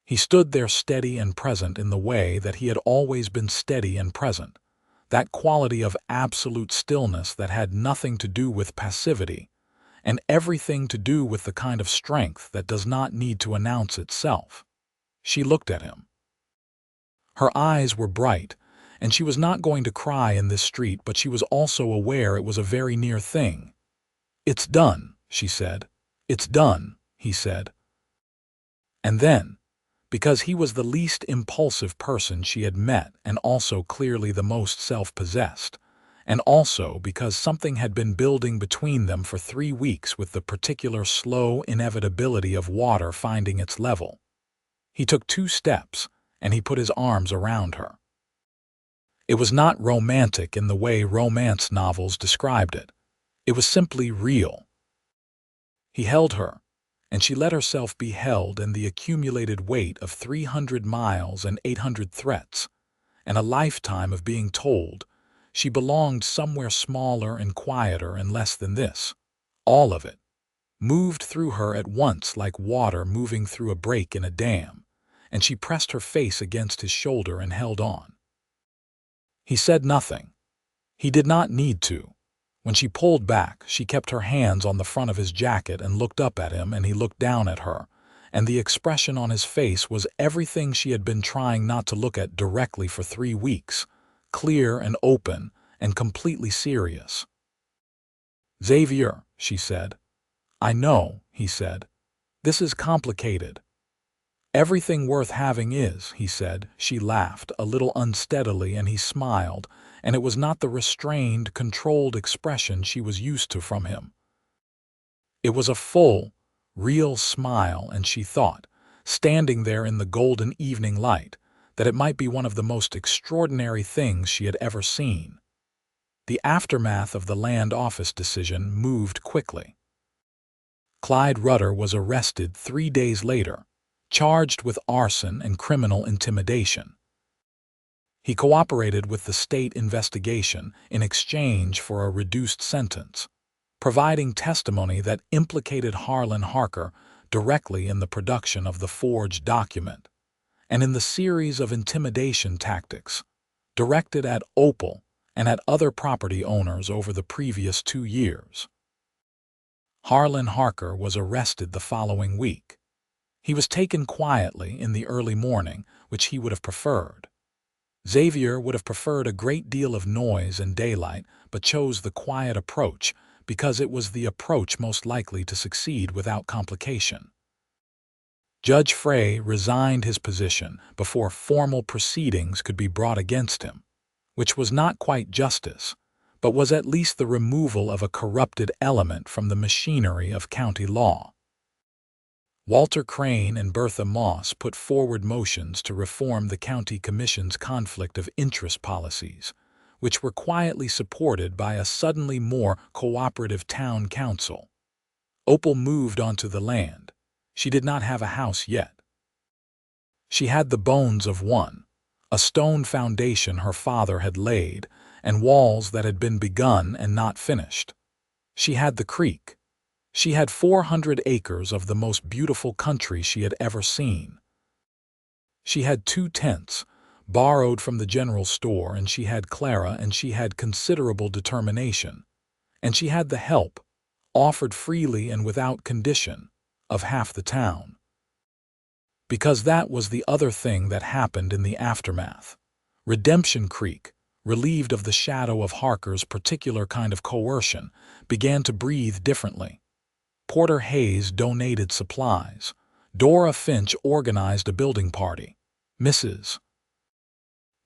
He stood there steady and present in the way that he had always been steady and present, that quality of absolute stillness that had nothing to do with passivity, and everything to do with the kind of strength that does not need to announce itself. She looked at him. Her eyes were bright, and she was not going to cry in this street, but she was also aware it was a very near thing. "It's done," she said. "It's done," he said. And then, because he was the least impulsive person she had met and also clearly the most self-possessed, and also because something had been building between them for 3 weeks with the particular slow inevitability of water finding its level, he took 2 steps and he put his arms around her. It was not romantic in the way romance novels described it. It was simply real. He held her, and she let herself be held, and the accumulated weight of 300 miles and 800 threats, and a lifetime of being told she belonged somewhere smaller and quieter and less than this, all of it, moved through her at once like water moving through a break in a dam, and she pressed her face against his shoulder and held on. He said nothing. He did not need to. When she pulled back, she kept her hands on the front of his jacket and looked up at him, and he looked down at her, and the expression on his face was everything she had been trying not to look at directly for 3 weeks, clear and open and completely serious. "Xavier," she said. "I know," he said. "This is complicated." "Everything worth having is," he said. She laughed, a little unsteadily, and he smiled, and it was not the restrained, controlled expression she was used to from him. It was a full, real smile, and she thought, standing there in the golden evening light, that it might be one of the most extraordinary things she had ever seen. The aftermath of the land office decision moved quickly. Clyde Rutter was arrested 3 days later, charged with arson and criminal intimidation. He cooperated with the state investigation in exchange for a reduced sentence, providing testimony that implicated Harlan Harker directly in the production of the forged document and in the series of intimidation tactics directed at Opal and at other property owners over the previous 2 years. Harlan Harker was arrested the following week. He was taken quietly in the early morning, which he would have preferred. Xavier would have preferred a great deal of noise and daylight, but chose the quiet approach because it was the approach most likely to succeed without complication. Judge Frey resigned his position before formal proceedings could be brought against him, which was not quite justice, but was at least the removal of a corrupted element from the machinery of county law. Walter Crane and Bertha Moss put forward motions to reform the county commission's conflict of interest policies, which were quietly supported by a suddenly more cooperative town council. Opal moved onto the land. She did not have a house yet. She had the bones of one, a stone foundation her father had laid, and walls that had been begun and not finished. She had the creek. She had 400 acres of the most beautiful country she had ever seen. She had 2 tents, borrowed from the general store, and she had Clara, and she had considerable determination, and she had the help, offered freely and without condition, of half the town. Because that was the other thing that happened in the aftermath. Redemption Creek, relieved of the shadow of Harker's particular kind of coercion, began to breathe differently. Porter Hayes donated supplies. Dora Finch organized a building party. Mrs.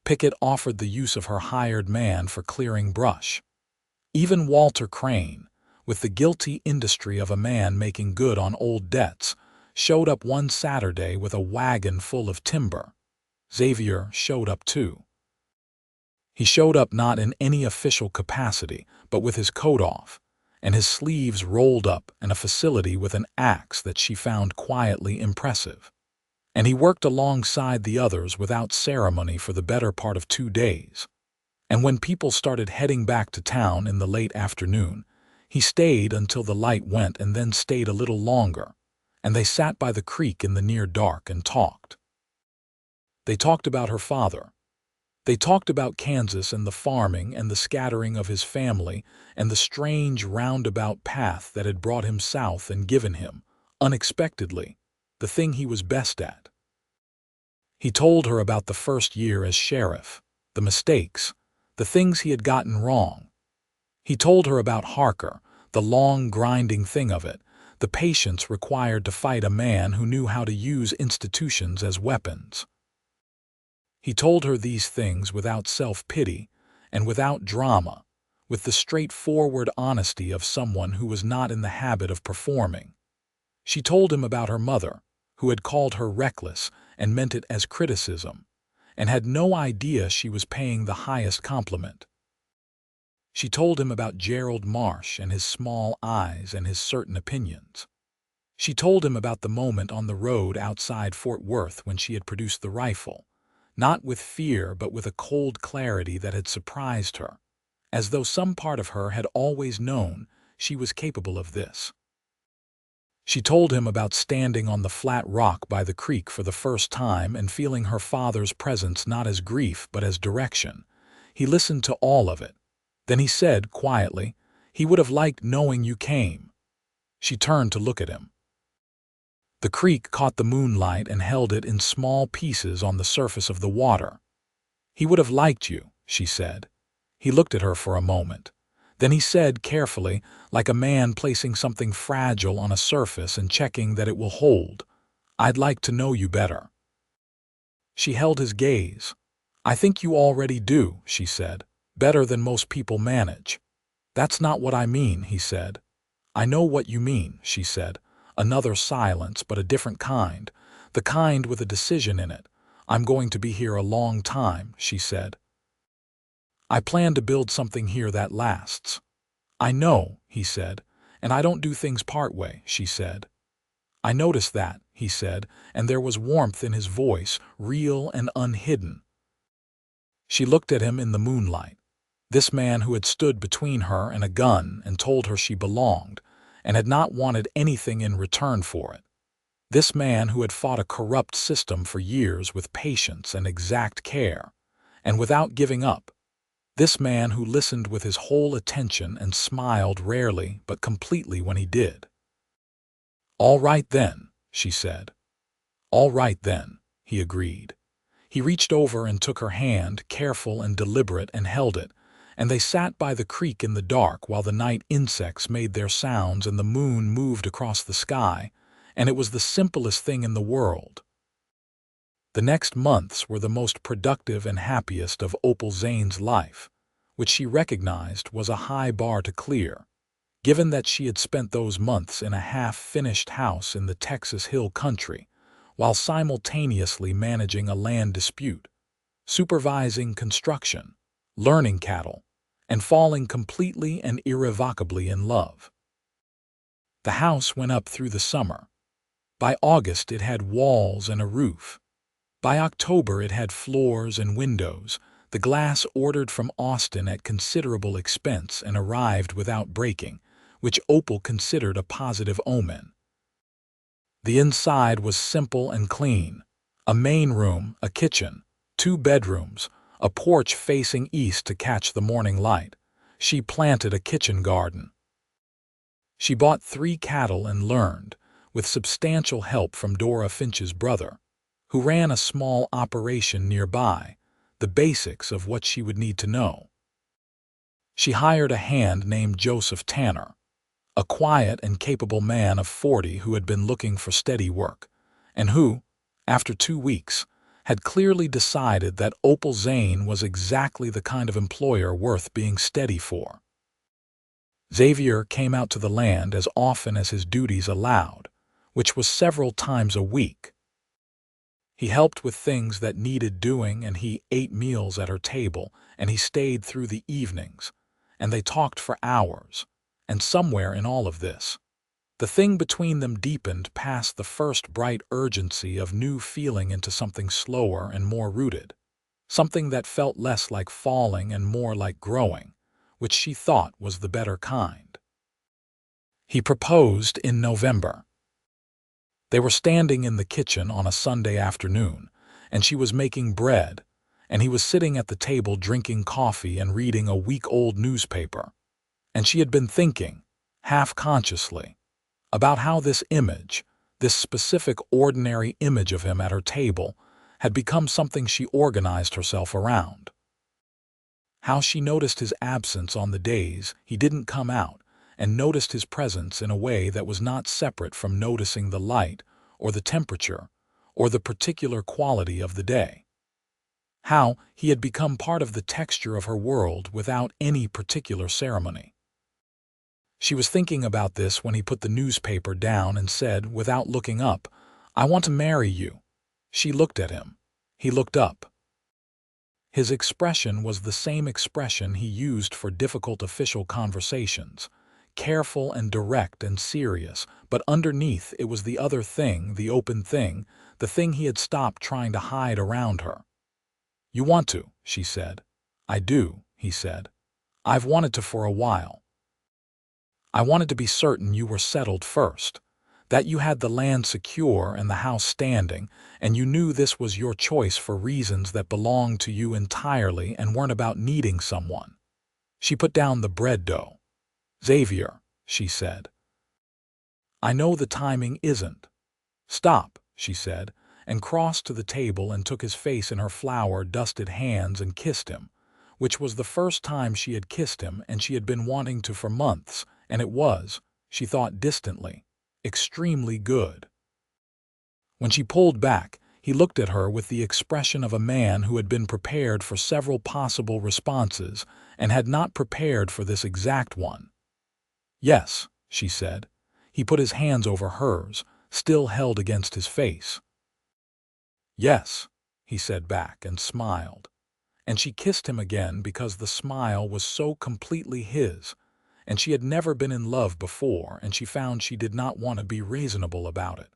Pickett offered the use of her hired man for clearing brush. Even Walter Crane, with the guilty industry of a man making good on old debts, showed up one Saturday with a wagon full of timber. Xavier showed up too. He showed up not in any official capacity, but with his coat off, and his sleeves rolled up, and a facility with an axe that she found quietly impressive. And he worked alongside the others without ceremony for the better part of 2 days. And when people started heading back to town in the late afternoon, he stayed until the light went and then stayed a little longer, and they sat by the creek in the near dark and talked. They talked about her father. They talked about Kansas and the farming and the scattering of his family and the strange roundabout path that had brought him south and given him, unexpectedly, the thing he was best at. He told her about the first year as sheriff, the mistakes, the things he had gotten wrong. He told her about Harker, the long grinding thing of it, the patience required to fight a man who knew how to use institutions as weapons. He told her these things without self-pity and without drama, with the straightforward honesty of someone who was not in the habit of performing. She told him about her mother, who had called her reckless and meant it as criticism, and had no idea she was paying the highest compliment. She told him about Gerald Marsh and his small eyes and his certain opinions. She told him about the moment on the road outside Fort Worth when she had produced the rifle, not with fear but with a cold clarity that had surprised her, as though some part of her had always known she was capable of this. She told him about standing on the flat rock by the creek for the first time and feeling her father's presence not as grief but as direction. He listened to all of it. Then he said, quietly, "He would have liked knowing you came." She turned to look at him. The creek caught the moonlight and held it in small pieces on the surface of the water. "He would have liked you," she said. He looked at her for a moment. Then he said carefully, like a man placing something fragile on a surface and checking that it will hold, "I'd like to know you better." She held his gaze. "I think you already do," she said, "better than most people manage." "That's not what I mean," he said. "I know what you mean," she said. Another silence, but a different kind, the kind with a decision in it. "I'm going to be here a long time," she said. "I plan to build something here that lasts." "I know," he said, "and I don't do things part way," she said. "I noticed that," he said, and there was warmth in his voice, real and unhidden. She looked at him in the moonlight. This man who had stood between her and a gun and told her she belonged, and had not wanted anything in return for it. This man who had fought a corrupt system for years with patience and exact care, and without giving up. This man who listened with his whole attention and smiled rarely but completely when he did. "All right then," she said. "All right then," he agreed. He reached over and took her hand, careful and deliberate, and held it, and they sat by the creek in the dark while the night insects made their sounds and the moon moved across the sky, and it was the simplest thing in the world. The next months were the most productive and happiest of Opal Zane's life, which she recognized was a high bar to clear, given that she had spent those months in a half-finished house in the Texas Hill Country, while simultaneously managing a land dispute, supervising construction, learning cattle, and falling completely and irrevocably in love. The house went up through the summer. By August it had walls and a roof. By October it had floors and windows, the glass ordered from Austin at considerable expense and arrived without breaking, which Opal considered a positive omen. The inside was simple and clean. A main room, a kitchen, 2 bedrooms, a porch facing east to catch the morning light. She planted a kitchen garden. She bought 3 cattle and learned, with substantial help from Dora Finch's brother, who ran a small operation nearby, the basics of what she would need to know. She hired a hand named Joseph Tanner, a quiet and capable man of 40 who had been looking for steady work, and who, after 2 weeks, had clearly decided that Opal Zane was exactly the kind of employer worth being steady for. Xavier came out to the land as often as his duties allowed, which was several times a week. He helped with things that needed doing, and he ate meals at her table, and he stayed through the evenings, and they talked for hours. And somewhere in all of this, the thing between them deepened past the first bright urgency of new feeling into something slower and more rooted, something that felt less like falling and more like growing, which she thought was the better kind. He proposed in November. They were standing in the kitchen on a Sunday afternoon, and she was making bread, and he was sitting at the table drinking coffee and reading a week-old newspaper. And she had been thinking, half-consciously, about how this image, this specific ordinary image of him at her table, had become something she organized herself around. How she noticed his absence on the days he didn't come out, and noticed his presence in a way that was not separate from noticing the light or the temperature or the particular quality of the day. How he had become part of the texture of her world without any particular ceremony. She was thinking about this when he put the newspaper down and said, without looking up, "I want to marry you." She looked at him. He looked up. His expression was the same expression he used for difficult official conversations, careful and direct and serious, but underneath it was the other thing, the open thing, the thing he had stopped trying to hide around her. "You want to," she said. "I do," he said. "I've wanted to for a while. I wanted to be certain you were settled first, that you had the land secure and the house standing, and you knew this was your choice for reasons that belonged to you entirely and weren't about needing someone." She put down the bread dough. "Xavier," she said, "I know the timing isn't." "Stop," she said, and crossed to the table and took his face in her flour-dusted hands and kissed him, which was the first time she had kissed him, and she had been wanting to for months, and it was, she thought distantly, extremely good. When she pulled back, he looked at her with the expression of a man who had been prepared for several possible responses and had not prepared for this exact one. "Yes," she said. He put his hands over hers, still held against his face. "Yes," he said back and smiled. And she kissed him again because the smile was so completely his, and she had never been in love before, and she found she did not want to be reasonable about it.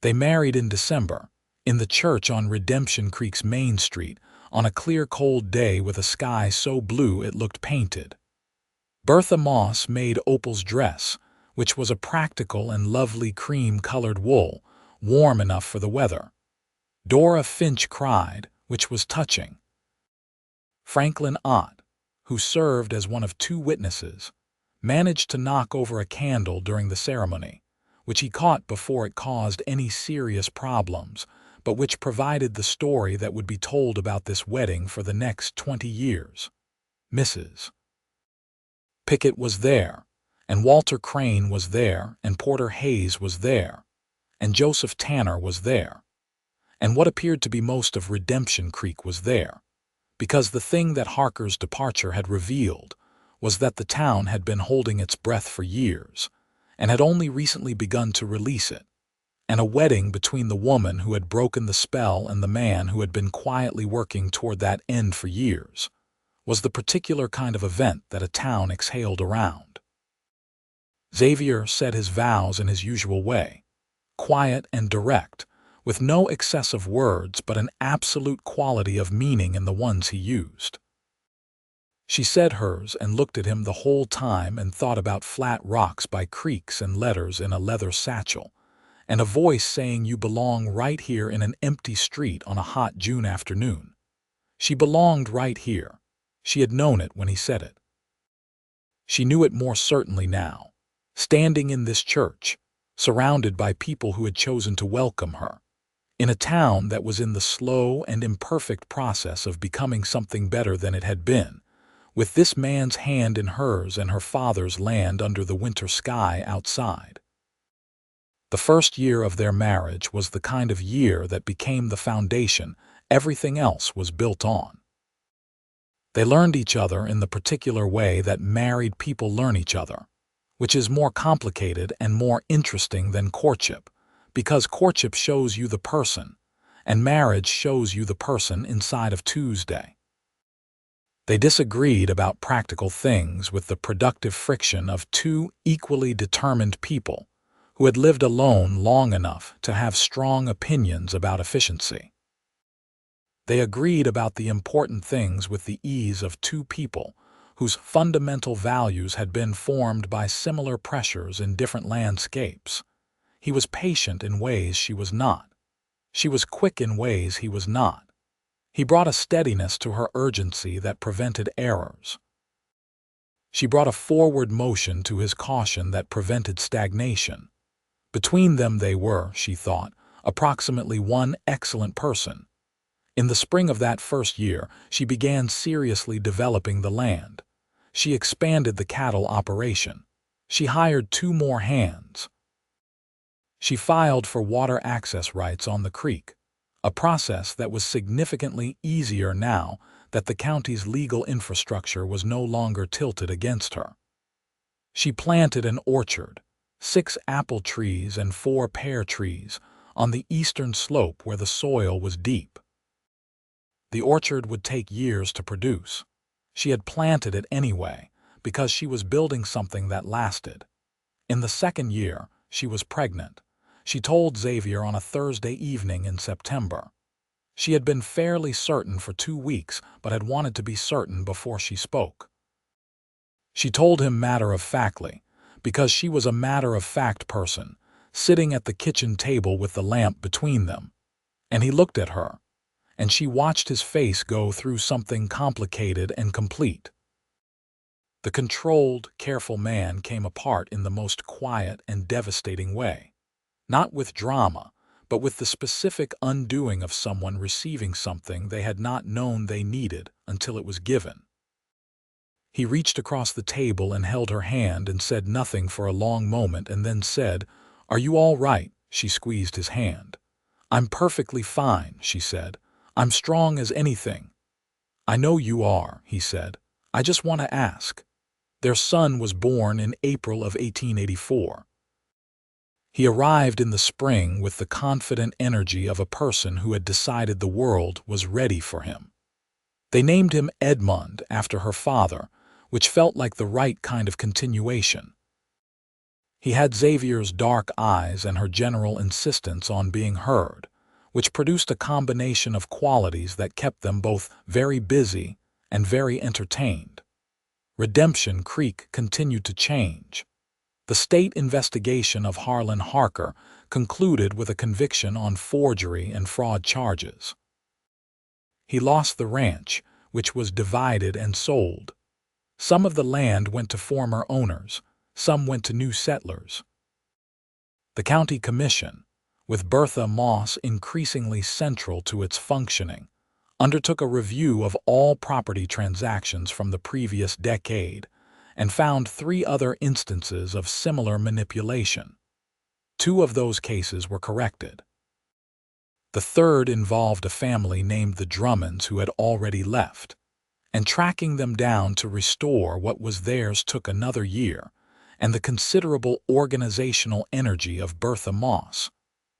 They married in December, in the church on Redemption Creek's Main Street, on a clear cold day with a sky so blue it looked painted. Bertha Moss made Opal's dress, which was a practical and lovely cream-colored wool, warm enough for the weather. Dora Finch cried, which was touching. Franklin Ott, who served as one of 2 witnesses, managed to knock over a candle during the ceremony, which he caught before it caused any serious problems, but which provided the story that would be told about this wedding for the next 20 years. Mrs. Pickett was there, and Walter Crane was there, and Porter Hayes was there, and Joseph Tanner was there, and what appeared to be most of Redemption Creek was there, because the thing that Harker's departure had revealed was that the town had been holding its breath for years, and had only recently begun to release it, and a wedding between the woman who had broken the spell and the man who had been quietly working toward that end for years was the particular kind of event that a town exhaled around. Xavier said his vows in his usual way, quiet and direct, with no excessive words but an absolute quality of meaning in the ones he used. She said hers and looked at him the whole time and thought about flat rocks by creeks and letters in a leather satchel, and a voice saying you belong right here in an empty street on a hot June afternoon. She belonged right here. She had known it when he said it. She knew it more certainly now, standing in this church, surrounded by people who had chosen to welcome her, in a town that was in the slow and imperfect process of becoming something better than it had been, with this man's hand in hers and her father's land under the winter sky outside. The first year of their marriage was the kind of year that became the foundation everything else was built on. They learned each other in the particular way that married people learn each other, which is more complicated and more interesting than courtship, because courtship shows you the person, and marriage shows you the person inside of Tuesday. They disagreed about practical things with the productive friction of two equally determined people who had lived alone long enough to have strong opinions about efficiency. They agreed about the important things with the ease of two people whose fundamental values had been formed by similar pressures in different landscapes. He was patient in ways she was not. She was quick in ways he was not. He brought a steadiness to her urgency that prevented errors. She brought a forward motion to his caution that prevented stagnation. Between them they were, she thought, approximately one excellent person. In the spring of that first year, she began seriously developing the land. She expanded the cattle operation. She hired 2 more hands. She filed for water access rights on the creek, a process that was significantly easier now that the county's legal infrastructure was no longer tilted against her. She planted an orchard, 6 apple trees and 4 pear trees, on the eastern slope where the soil was deep. The orchard would take years to produce. She had planted it anyway, because she was building something that lasted. In the second year, she was pregnant. She told Xavier on a Thursday evening in September. She had been fairly certain for 2 weeks, but had wanted to be certain before she spoke. She told him matter-of-factly, because she was a matter-of-fact person, sitting at the kitchen table with the lamp between them. And he looked at her, and she watched his face go through something complicated and complete. The controlled, careful man came apart in the most quiet and devastating way. Not with drama, but with the specific undoing of someone receiving something they had not known they needed until it was given. He reached across the table and held her hand and said nothing for a long moment and then said, "Are you all right?" She squeezed his hand. "I'm perfectly fine," she said. "I'm strong as anything." "I know you are," he said. "I just want to ask." Their son was born in April of 1884. He arrived in the spring with the confident energy of a person who had decided the world was ready for him. They named him Edmund after her father, which felt like the right kind of continuation. He had Xavier's dark eyes and her general insistence on being heard, which produced a combination of qualities that kept them both very busy and very entertained. Redemption Creek continued to change. The state investigation of Harlan Harker concluded with a conviction on forgery and fraud charges. He lost the ranch, which was divided and sold. Some of the land went to former owners, some went to new settlers. The county commission, with Bertha Moss increasingly central to its functioning, undertook a review of all property transactions from the previous decade and found 3 other instances of similar manipulation. 2 of those cases were corrected. The third involved a family named the Drummonds who had already left, and tracking them down to restore what was theirs took another year and the considerable organizational energy of Bertha Moss,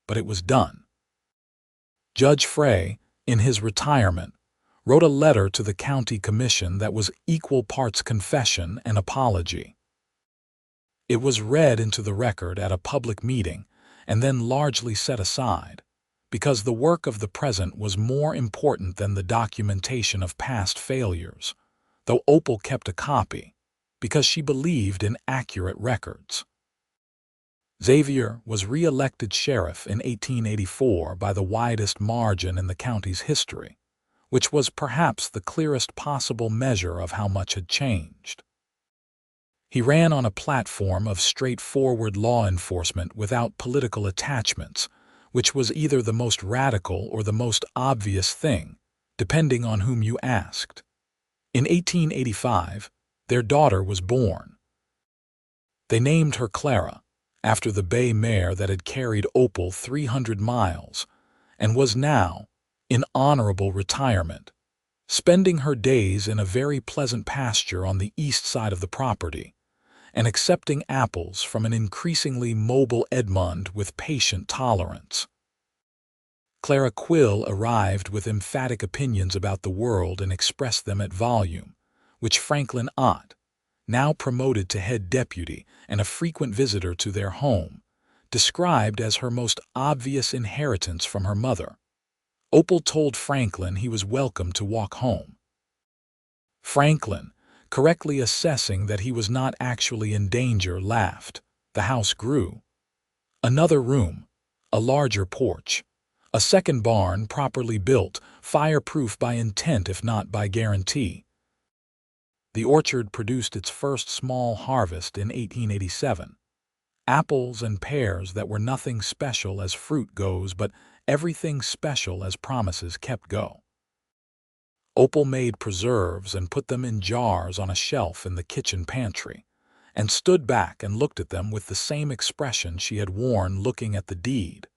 but it was done. Judge Frey, in his retirement, wrote a letter to the county commission that was equal parts confession and apology. It was read into the record at a public meeting and then largely set aside, because the work of the present was more important than the documentation of past failures, though Opal kept a copy, because she believed in accurate records. Xavier was re-elected sheriff in 1884 by the widest margin in the county's history, which was perhaps the clearest possible measure of how much had changed. He ran on a platform of straightforward law enforcement without political attachments, which was either the most radical or the most obvious thing, depending on whom you asked. In 1885, their daughter was born. They named her Clara, after the bay mare that had carried Opal 300 miles and was now, in honorable retirement, spending her days in a very pleasant pasture on the east side of the property, and accepting apples from an increasingly mobile Edmund with patient tolerance. Clara Quill arrived with emphatic opinions about the world and expressed them at volume, which Franklin Ott, now promoted to head deputy and a frequent visitor to their home, described as her most obvious inheritance from her mother. Opal told Franklin he was welcome to walk home. Franklin, correctly assessing that he was not actually in danger, laughed. The house grew. Another room, a larger porch, a second barn properly built, fireproof by intent if not by guarantee. The orchard produced its first small harvest in 1887. Apples and pears that were nothing special as fruit goes, but everything special as promises kept go. Opal made preserves and put them in jars on a shelf in the kitchen pantry, and stood back and looked at them with the same expression she had worn looking at the deed,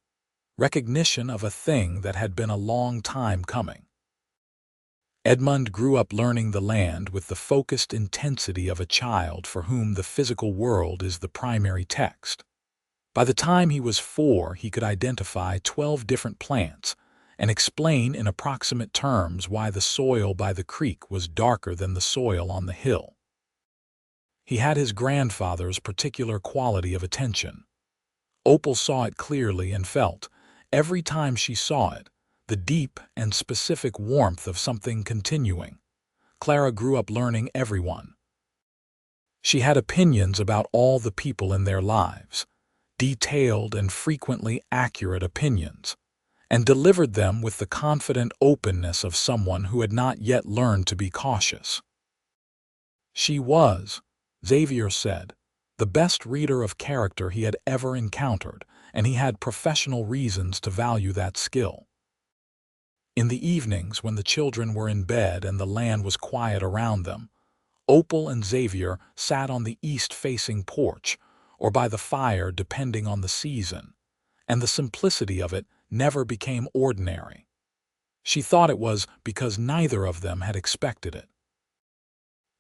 recognition of a thing that had been a long time coming. Edmund grew up learning the land with the focused intensity of a child for whom the physical world is the primary text. By the time he was 4, he could identify 12 different plants and explain in approximate terms why the soil by the creek was darker than the soil on the hill. He had his grandfather's particular quality of attention. Opal saw it clearly and felt, every time she saw it, the deep and specific warmth of something continuing. Clara grew up learning everyone. She had opinions about all the people in their lives, detailed and frequently accurate opinions, and delivered them with the confident openness of someone who had not yet learned to be cautious. She was, Xavier said, the best reader of character he had ever encountered, and he had professional reasons to value that skill. In the evenings, when the children were in bed and the land was quiet around them, Opal and Xavier sat on the east-facing porch or by the fire depending on the season, and the simplicity of it never became ordinary. She thought it was because neither of them had expected it.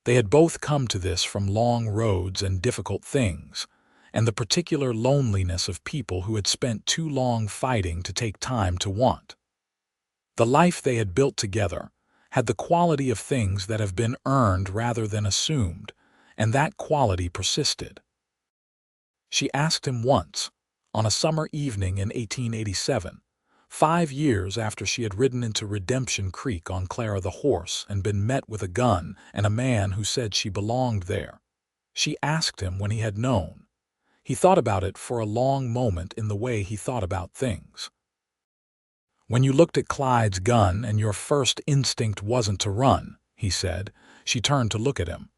They had both come to this from long roads and difficult things, and the particular loneliness of people who had spent too long fighting to take time to want. The life they had built together had the quality of things that have been earned rather than assumed, and that quality persisted. She asked him once, on a summer evening in 1887, 5 years after she had ridden into Redemption Creek on Clara the horse and been met with a gun and a man who said she belonged there. She asked him when he had known. He thought about it for a long moment in the way he thought about things. "When you looked at Clyde's gun and your first instinct wasn't to run," he said. She turned to look at him.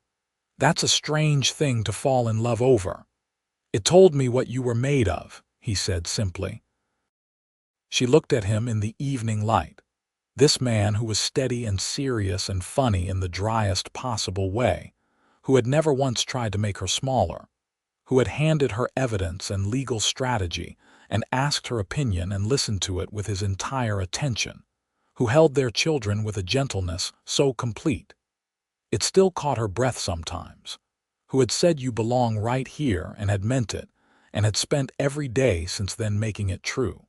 "That's a strange thing to fall in love over." "It told me what you were made of," he said simply. She looked at him in the evening light. This man who was steady and serious and funny in the driest possible way, who had never once tried to make her smaller, who had handed her evidence and legal strategy and asked her opinion and listened to it with his entire attention, who held their children with a gentleness so complete. It still caught her breath sometimes, who had said you belong right here and had meant it, and had spent every day since then making it true.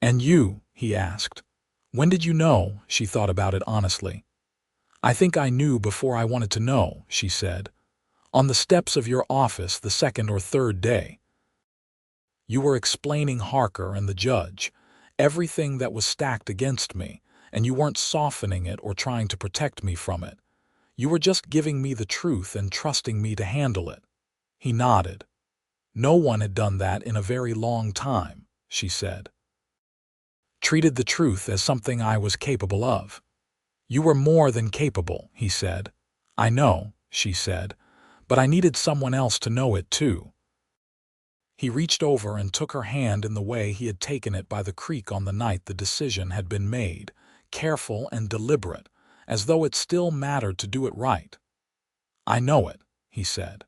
"And you?" he asked. "When did you know?" She thought about it honestly. "I think I knew before I wanted to know," she said. "On the steps of your office the second or third day. You were explaining Harker and the judge, everything that was stacked against me, and you weren't softening it or trying to protect me from it. You were just giving me the truth and trusting me to handle it." He nodded. "No one had done that in a very long time," she said. "Treated the truth as something I was capable of." "You were more than capable," he said. "I know," she said, "but I needed someone else to know it too." He reached over and took her hand in the way he had taken it by the creek on the night the decision had been made, careful and deliberate, as though it still mattered to do it right. "I know it," he said.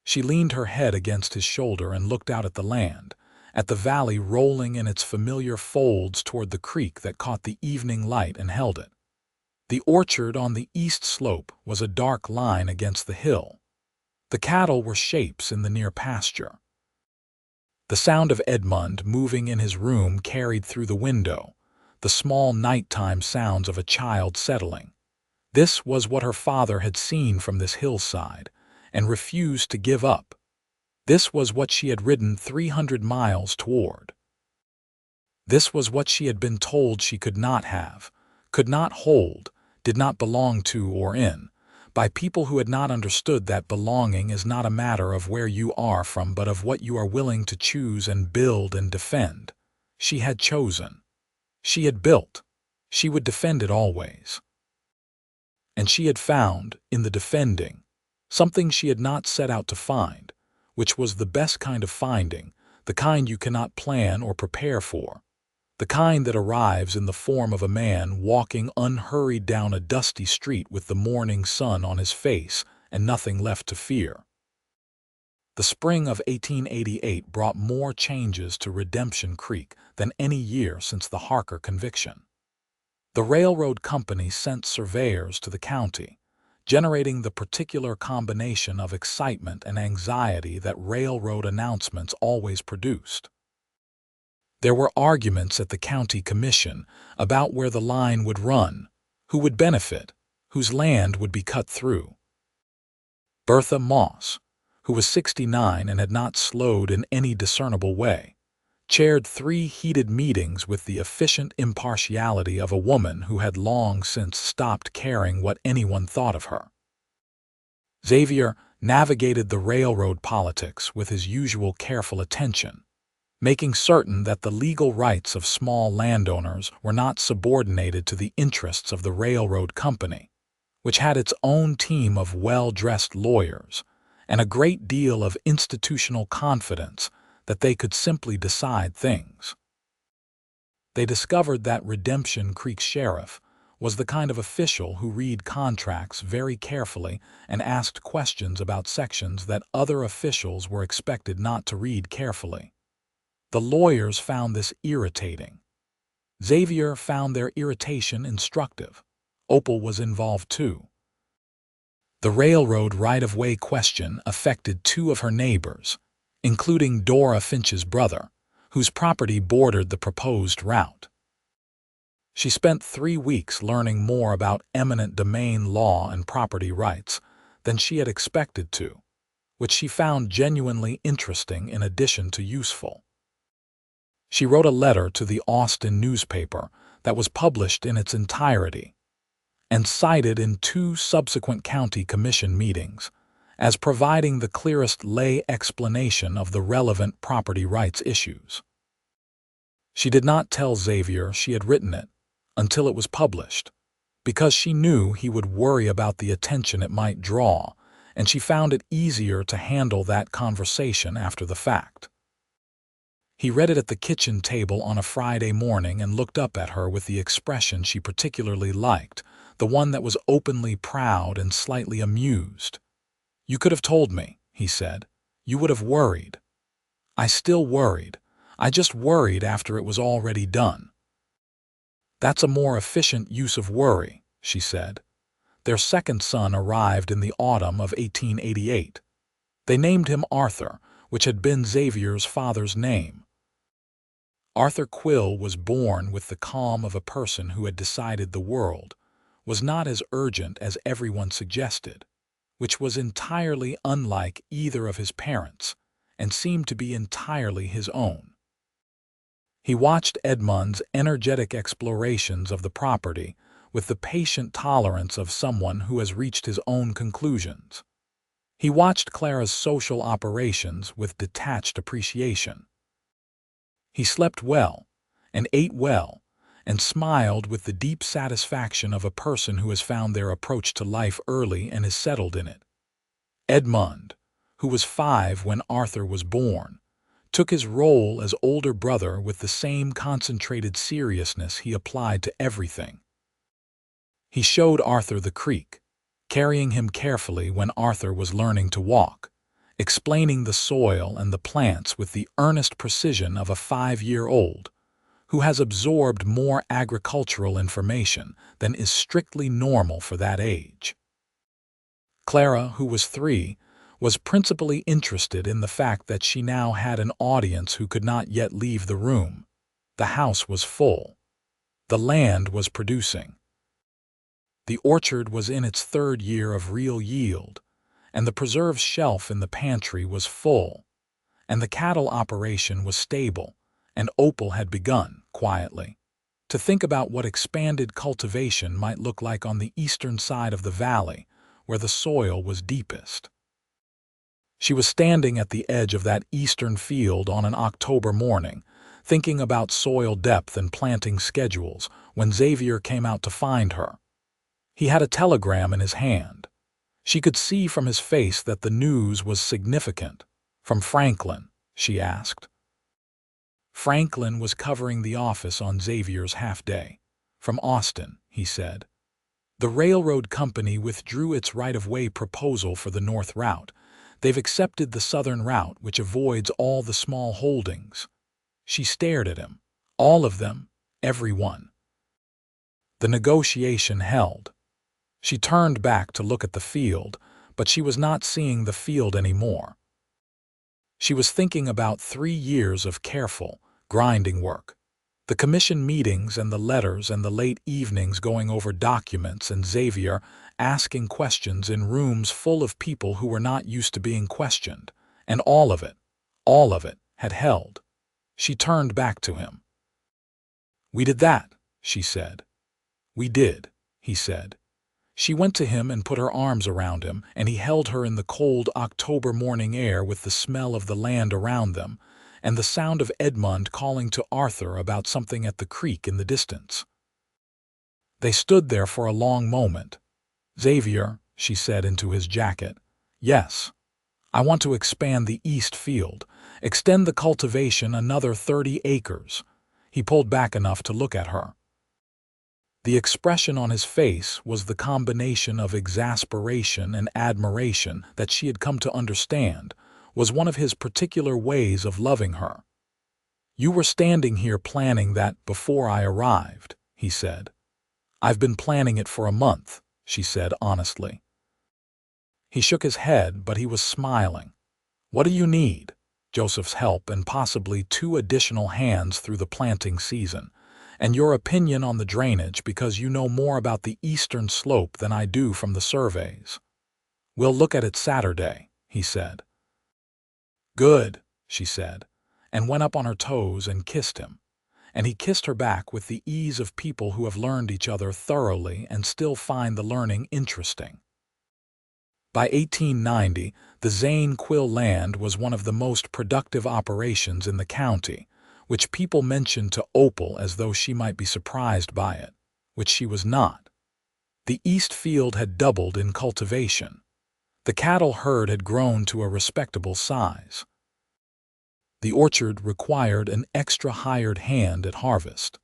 She leaned her head against his shoulder and looked out at the land, at the valley rolling in its familiar folds toward the creek that caught the evening light and held it. The orchard on the east slope was a dark line against the hill. The cattle were shapes in the near pasture. The sound of Edmund moving in his room carried through the window, the small nighttime sounds of a child settling. This was what her father had seen from this hillside, and refused to give up. This was what she had ridden 300 miles toward. This was what she had been told she could not have, could not hold, did not belong to or in, by people who had not understood that belonging is not a matter of where you are from but of what you are willing to choose and build and defend. She had chosen. She had built. She would defend it always. And she had found, in the defending, something she had not set out to find, which was the best kind of finding, the kind you cannot plan or prepare for, the kind that arrives in the form of a man walking unhurried down a dusty street with the morning sun on his face and nothing left to fear. The spring of 1888 brought more changes to Redemption Creek than any year since the Harker conviction. The railroad company sent surveyors to the county, generating the particular combination of excitement and anxiety that railroad announcements always produced. There were arguments at the county commission about where the line would run, who would benefit, whose land would be cut through. Bertha Moss, who was 69 and had not slowed in any discernible way, chaired 3 heated meetings with the efficient impartiality of a woman who had long since stopped caring what anyone thought of her. Xavier navigated the railroad politics with his usual careful attention, making certain that the legal rights of small landowners were not subordinated to the interests of the railroad company, which had its own team of well-dressed lawyers and a great deal of institutional confidence that they could simply decide things. They discovered that Redemption Creek sheriff was the kind of official who read contracts very carefully and asked questions about sections that other officials were expected not to read carefully. The lawyers found this irritating. Xavier found their irritation instructive. Opal was involved too. The railroad right-of-way question affected 2 of her neighbors, including Dora Finch's brother, whose property bordered the proposed route. She spent 3 weeks learning more about eminent domain law and property rights than she had expected to, which she found genuinely interesting in addition to useful. She wrote a letter to the Austin newspaper that was published in its entirety and cited in 2 subsequent county commission meetings as providing the clearest lay explanation of the relevant property rights issues. She did not tell Xavier she had written it until it was published, because she knew he would worry about the attention it might draw, and she found it easier to handle that conversation after the fact. He read it at the kitchen table on a Friday morning and looked up at her with the expression she particularly liked, the one that was openly proud and slightly amused. "You could have told me," he said. "You would have worried." "I still worried. I just worried after it was already done." "That's a more efficient use of worry," she said. Their second son arrived in the autumn of 1888. They named him Arthur, which had been Xavier's father's name. Arthur Quill was born with the calm of a person who had decided the world was not as urgent as everyone suggested, which was entirely unlike either of his parents and seemed to be entirely his own. He watched Edmund's energetic explorations of the property with the patient tolerance of someone who has reached his own conclusions. He watched Clara's social operations with detached appreciation. He slept well, and ate well, and smiled with the deep satisfaction of a person who has found their approach to life early and is settled in it. Edmund, who was 5 when Arthur was born, took his role as older brother with the same concentrated seriousness he applied to everything. He showed Arthur the creek, carrying him carefully when Arthur was learning to walk, explaining the soil and the plants with the earnest precision of a 5-year-old, who has absorbed more agricultural information than is strictly normal for that age. Clara, who was 3, was principally interested in the fact that she now had an audience who could not yet leave the room. The house was full. The land was producing. The orchard was in its third year of real yield, and the preserves shelf in the pantry was full, and the cattle operation was stable, and Opal had begun, quietly, to think about what expanded cultivation might look like on the eastern side of the valley, where the soil was deepest. She was standing at the edge of that eastern field on an October morning, thinking about soil depth and planting schedules, when Xavier came out to find her. He had a telegram in his hand. She could see from his face that the news was significant. "From Franklin?" she asked. Franklin was covering the office on Xavier's half-day. "From Austin," he said. "The railroad company withdrew its right-of-way proposal for the north route. They've accepted the southern route, which avoids all the small holdings." She stared at him. "All of them? Every one?" The negotiation held. She turned back to look at the field, but she was not seeing the field anymore. She was thinking about 3 years of careful, grinding work. The commission meetings and the letters and the late evenings going over documents and Xavier asking questions in rooms full of people who were not used to being questioned. And all of it, had held. She turned back to him. "We did that," she said. "We did," he said. She went to him and put her arms around him, and he held her in the cold October morning air with the smell of the land around them, and the sound of Edmund calling to Arthur about something at the creek in the distance. They stood there for a long moment. "Xavier," she said into his jacket. "Yes. I want to expand the east field, extend the cultivation another 30 acres. He pulled back enough to look at her. The expression on his face was the combination of exasperation and admiration that she had come to understand was one of his particular ways of loving her. "You were standing here planning that before I arrived," he said. "I've been planning it for a month," she said honestly. He shook his head, but he was smiling. "What do you need?" "Joseph's help and possibly 2 additional hands through the planting season. And your opinion on the drainage because you know more about the eastern slope than I do from the surveys." "We'll look at it Saturday," he said. "Good," she said, and went up on her toes and kissed him. And he kissed her back with the ease of people who have learned each other thoroughly and still find the learning interesting. By 1890, the Zane quill land was one of the most productive operations in the county, which people mentioned to Opal as though she might be surprised by it, which she was not. The east field had doubled in cultivation. The cattle herd had grown to a respectable size. The orchard required an extra hired hand at harvest.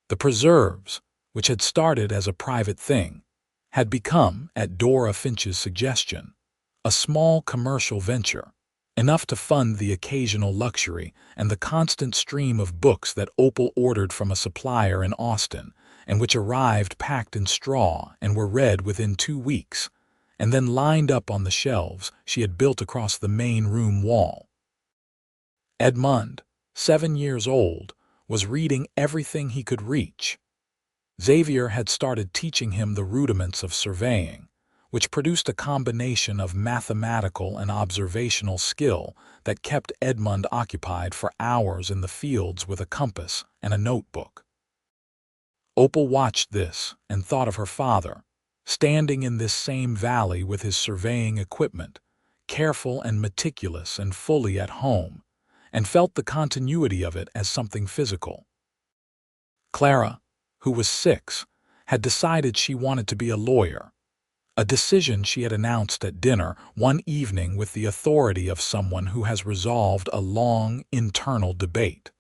The preserves, which had started as a private thing, had become, at Dora Finch's suggestion, a small commercial venture, enough to fund the occasional luxury and the constant stream of books that Opal ordered from a supplier in Austin, and which arrived packed in straw and were read within 2 weeks, and then lined up on the shelves she had built across the main room wall. Edmund, 7 years old, was reading everything he could reach. Xavier had started teaching him the rudiments of surveying, which produced a combination of mathematical and observational skill that kept Edmund occupied for hours in the fields with a compass and a notebook. Opal watched this and thought of her father, standing in this same valley with his surveying equipment, careful and meticulous and fully at home, and felt the continuity of it as something physical. Clara, who was 6, had decided she wanted to be a lawyer, a decision she had announced at dinner one evening with the authority of someone who has resolved a long internal debate.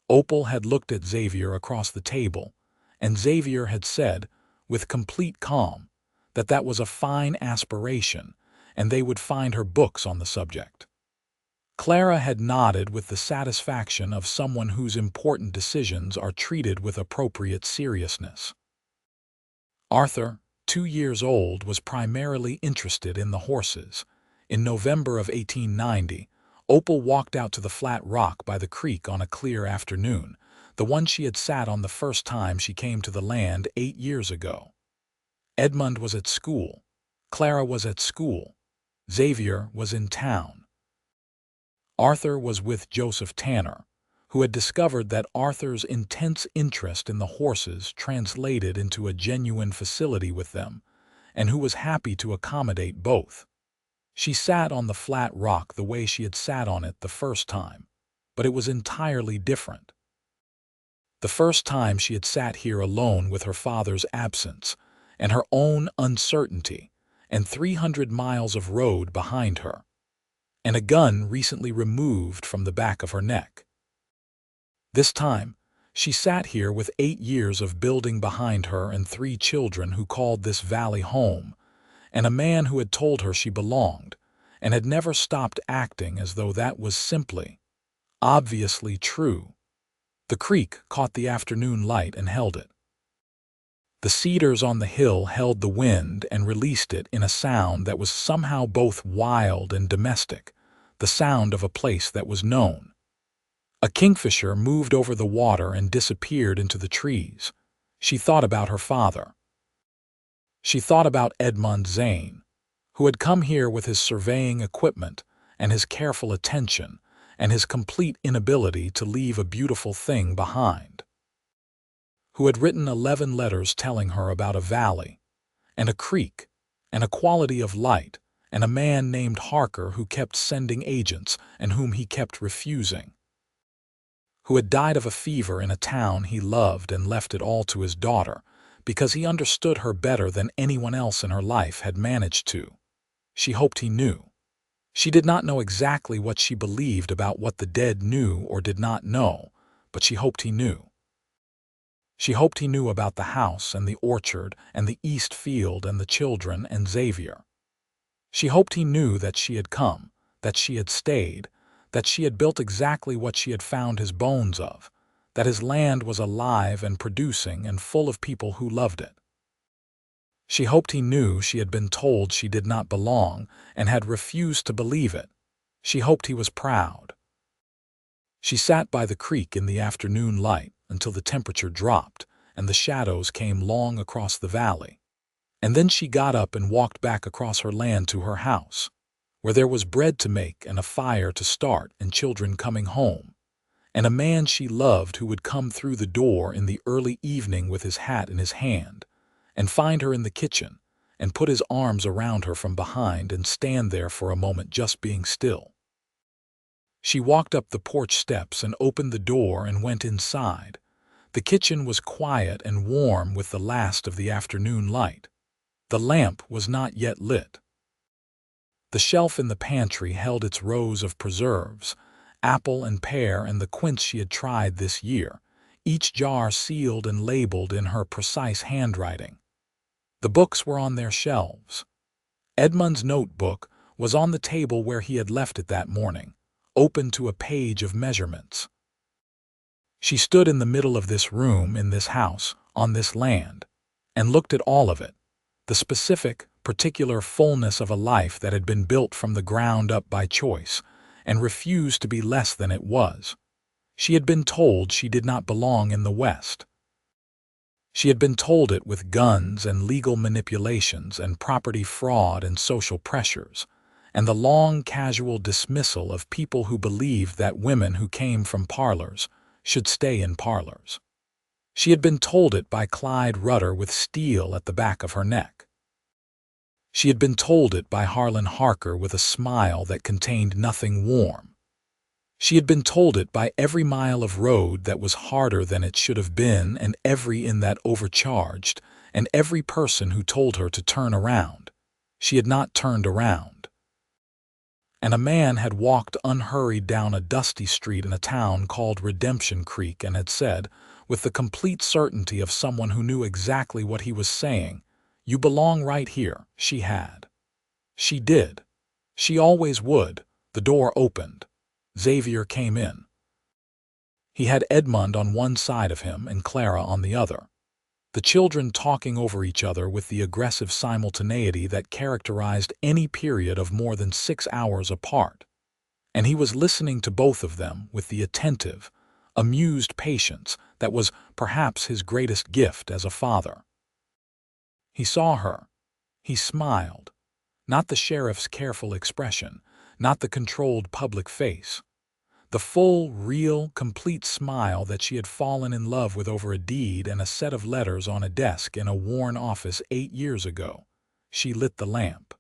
Opal had looked at Xavier across the table, and Xavier had said, with complete calm, that that was a fine aspiration, and they would find her books on the subject. Clara had nodded with the satisfaction of someone whose important decisions are treated with appropriate seriousness. Arthur, 2 years old, was primarily interested in the horses. In November of 1890, Opal walked out to the flat rock by the creek on a clear afternoon, the one she had sat on the first time she came to the land 8 years ago. Edmund was at school. Clara was at school. Xavier was in town. Arthur was with Joseph Tanner, who had discovered that Arthur's intense interest in the horses translated into a genuine facility with them, and who was happy to accommodate both. She sat on the flat rock the way she had sat on it the first time, but it was entirely different. The first time she had sat here alone with her father's absence, and her own uncertainty, and 300 miles of road behind her, and a gun recently removed from the back of her neck. This time, she sat here with 8 years of building behind her and 3 children who called this valley home, and a man who had told her she belonged, and had never stopped acting as though that was simply, obviously true. The creek caught the afternoon light and held it. The cedars on the hill held the wind and released it in a sound that was somehow both wild and domestic, the sound of a place that was known. A kingfisher moved over the water and disappeared into the trees. She thought about her father. She thought about Opal Zane, who had come here with his surveying equipment and his careful attention and his complete inability to leave a beautiful thing behind, who had written 11 letters telling her about a valley, and a creek, and a quality of light, and a man named Harker who kept sending agents and whom he kept refusing, who had died of a fever in a town he loved and left it all to his daughter because he understood her better than anyone else in her life had managed to. She hoped he knew. She did not know exactly what she believed about what the dead knew or did not know, but she hoped he knew. She hoped he knew about the house and the orchard and the east field and the children and Xavier. She hoped he knew that she had come, that she had stayed, that she had built exactly what she had found his bones of, that his land was alive and producing and full of people who loved it. She hoped he knew she had been told she did not belong and had refused to believe it. She hoped he was proud. She sat by the creek in the afternoon light until the temperature dropped and the shadows came long across the valley. And then she got up and walked back across her land to her house, where there was bread to make and a fire to start and children coming home, and a man she loved who would come through the door in the early evening with his hat in his hand, and find her in the kitchen, and put his arms around her from behind and stand there for a moment just being still. She walked up the porch steps and opened the door and went inside. The kitchen was quiet and warm with the last of the afternoon light. The lamp was not yet lit. The shelf in the pantry held its rows of preserves, apple and pear and the quince she had tried this year, each jar sealed and labeled in her precise handwriting. The books were on their shelves. Edmund's notebook was on the table where he had left it that morning, open to a page of measurements. She stood in the middle of this room in this house, on this land, and looked at all of it, the specific, particular fullness of a life that had been built from the ground up by choice, and refused to be less than it was. She had been told she did not belong in the West. She had been told it with guns and legal manipulations and property fraud and social pressures, and the long casual dismissal of people who believed that women who came from parlors should stay in parlors. She had been told it by Clyde Rudder with steel at the back of her neck. She had been told it by Harlan Harker with a smile that contained nothing warm. She had been told it by every mile of road that was harder than it should have been and every inn that overcharged and every person who told her to turn around. She had not turned around. And a man had walked unhurried down a dusty street in a town called Redemption Creek and had said, with the complete certainty of someone who knew exactly what he was saying, "You belong right here." She had. She did. She always would. The door opened. Xavier came in. He had Edmund on one side of him and Clara on the other. the children talking over each other with the aggressive simultaneity that characterized any period of more than 6 hours apart. And he was listening to both of them with the attentive, amused patience that was perhaps his greatest gift as a father. He saw her. He smiled. Not the sheriff's careful expression, not the controlled public face. The full, real, complete smile that she had fallen in love with over a deed and a set of letters on a desk in a worn office 8 years ago. She lit the lamp.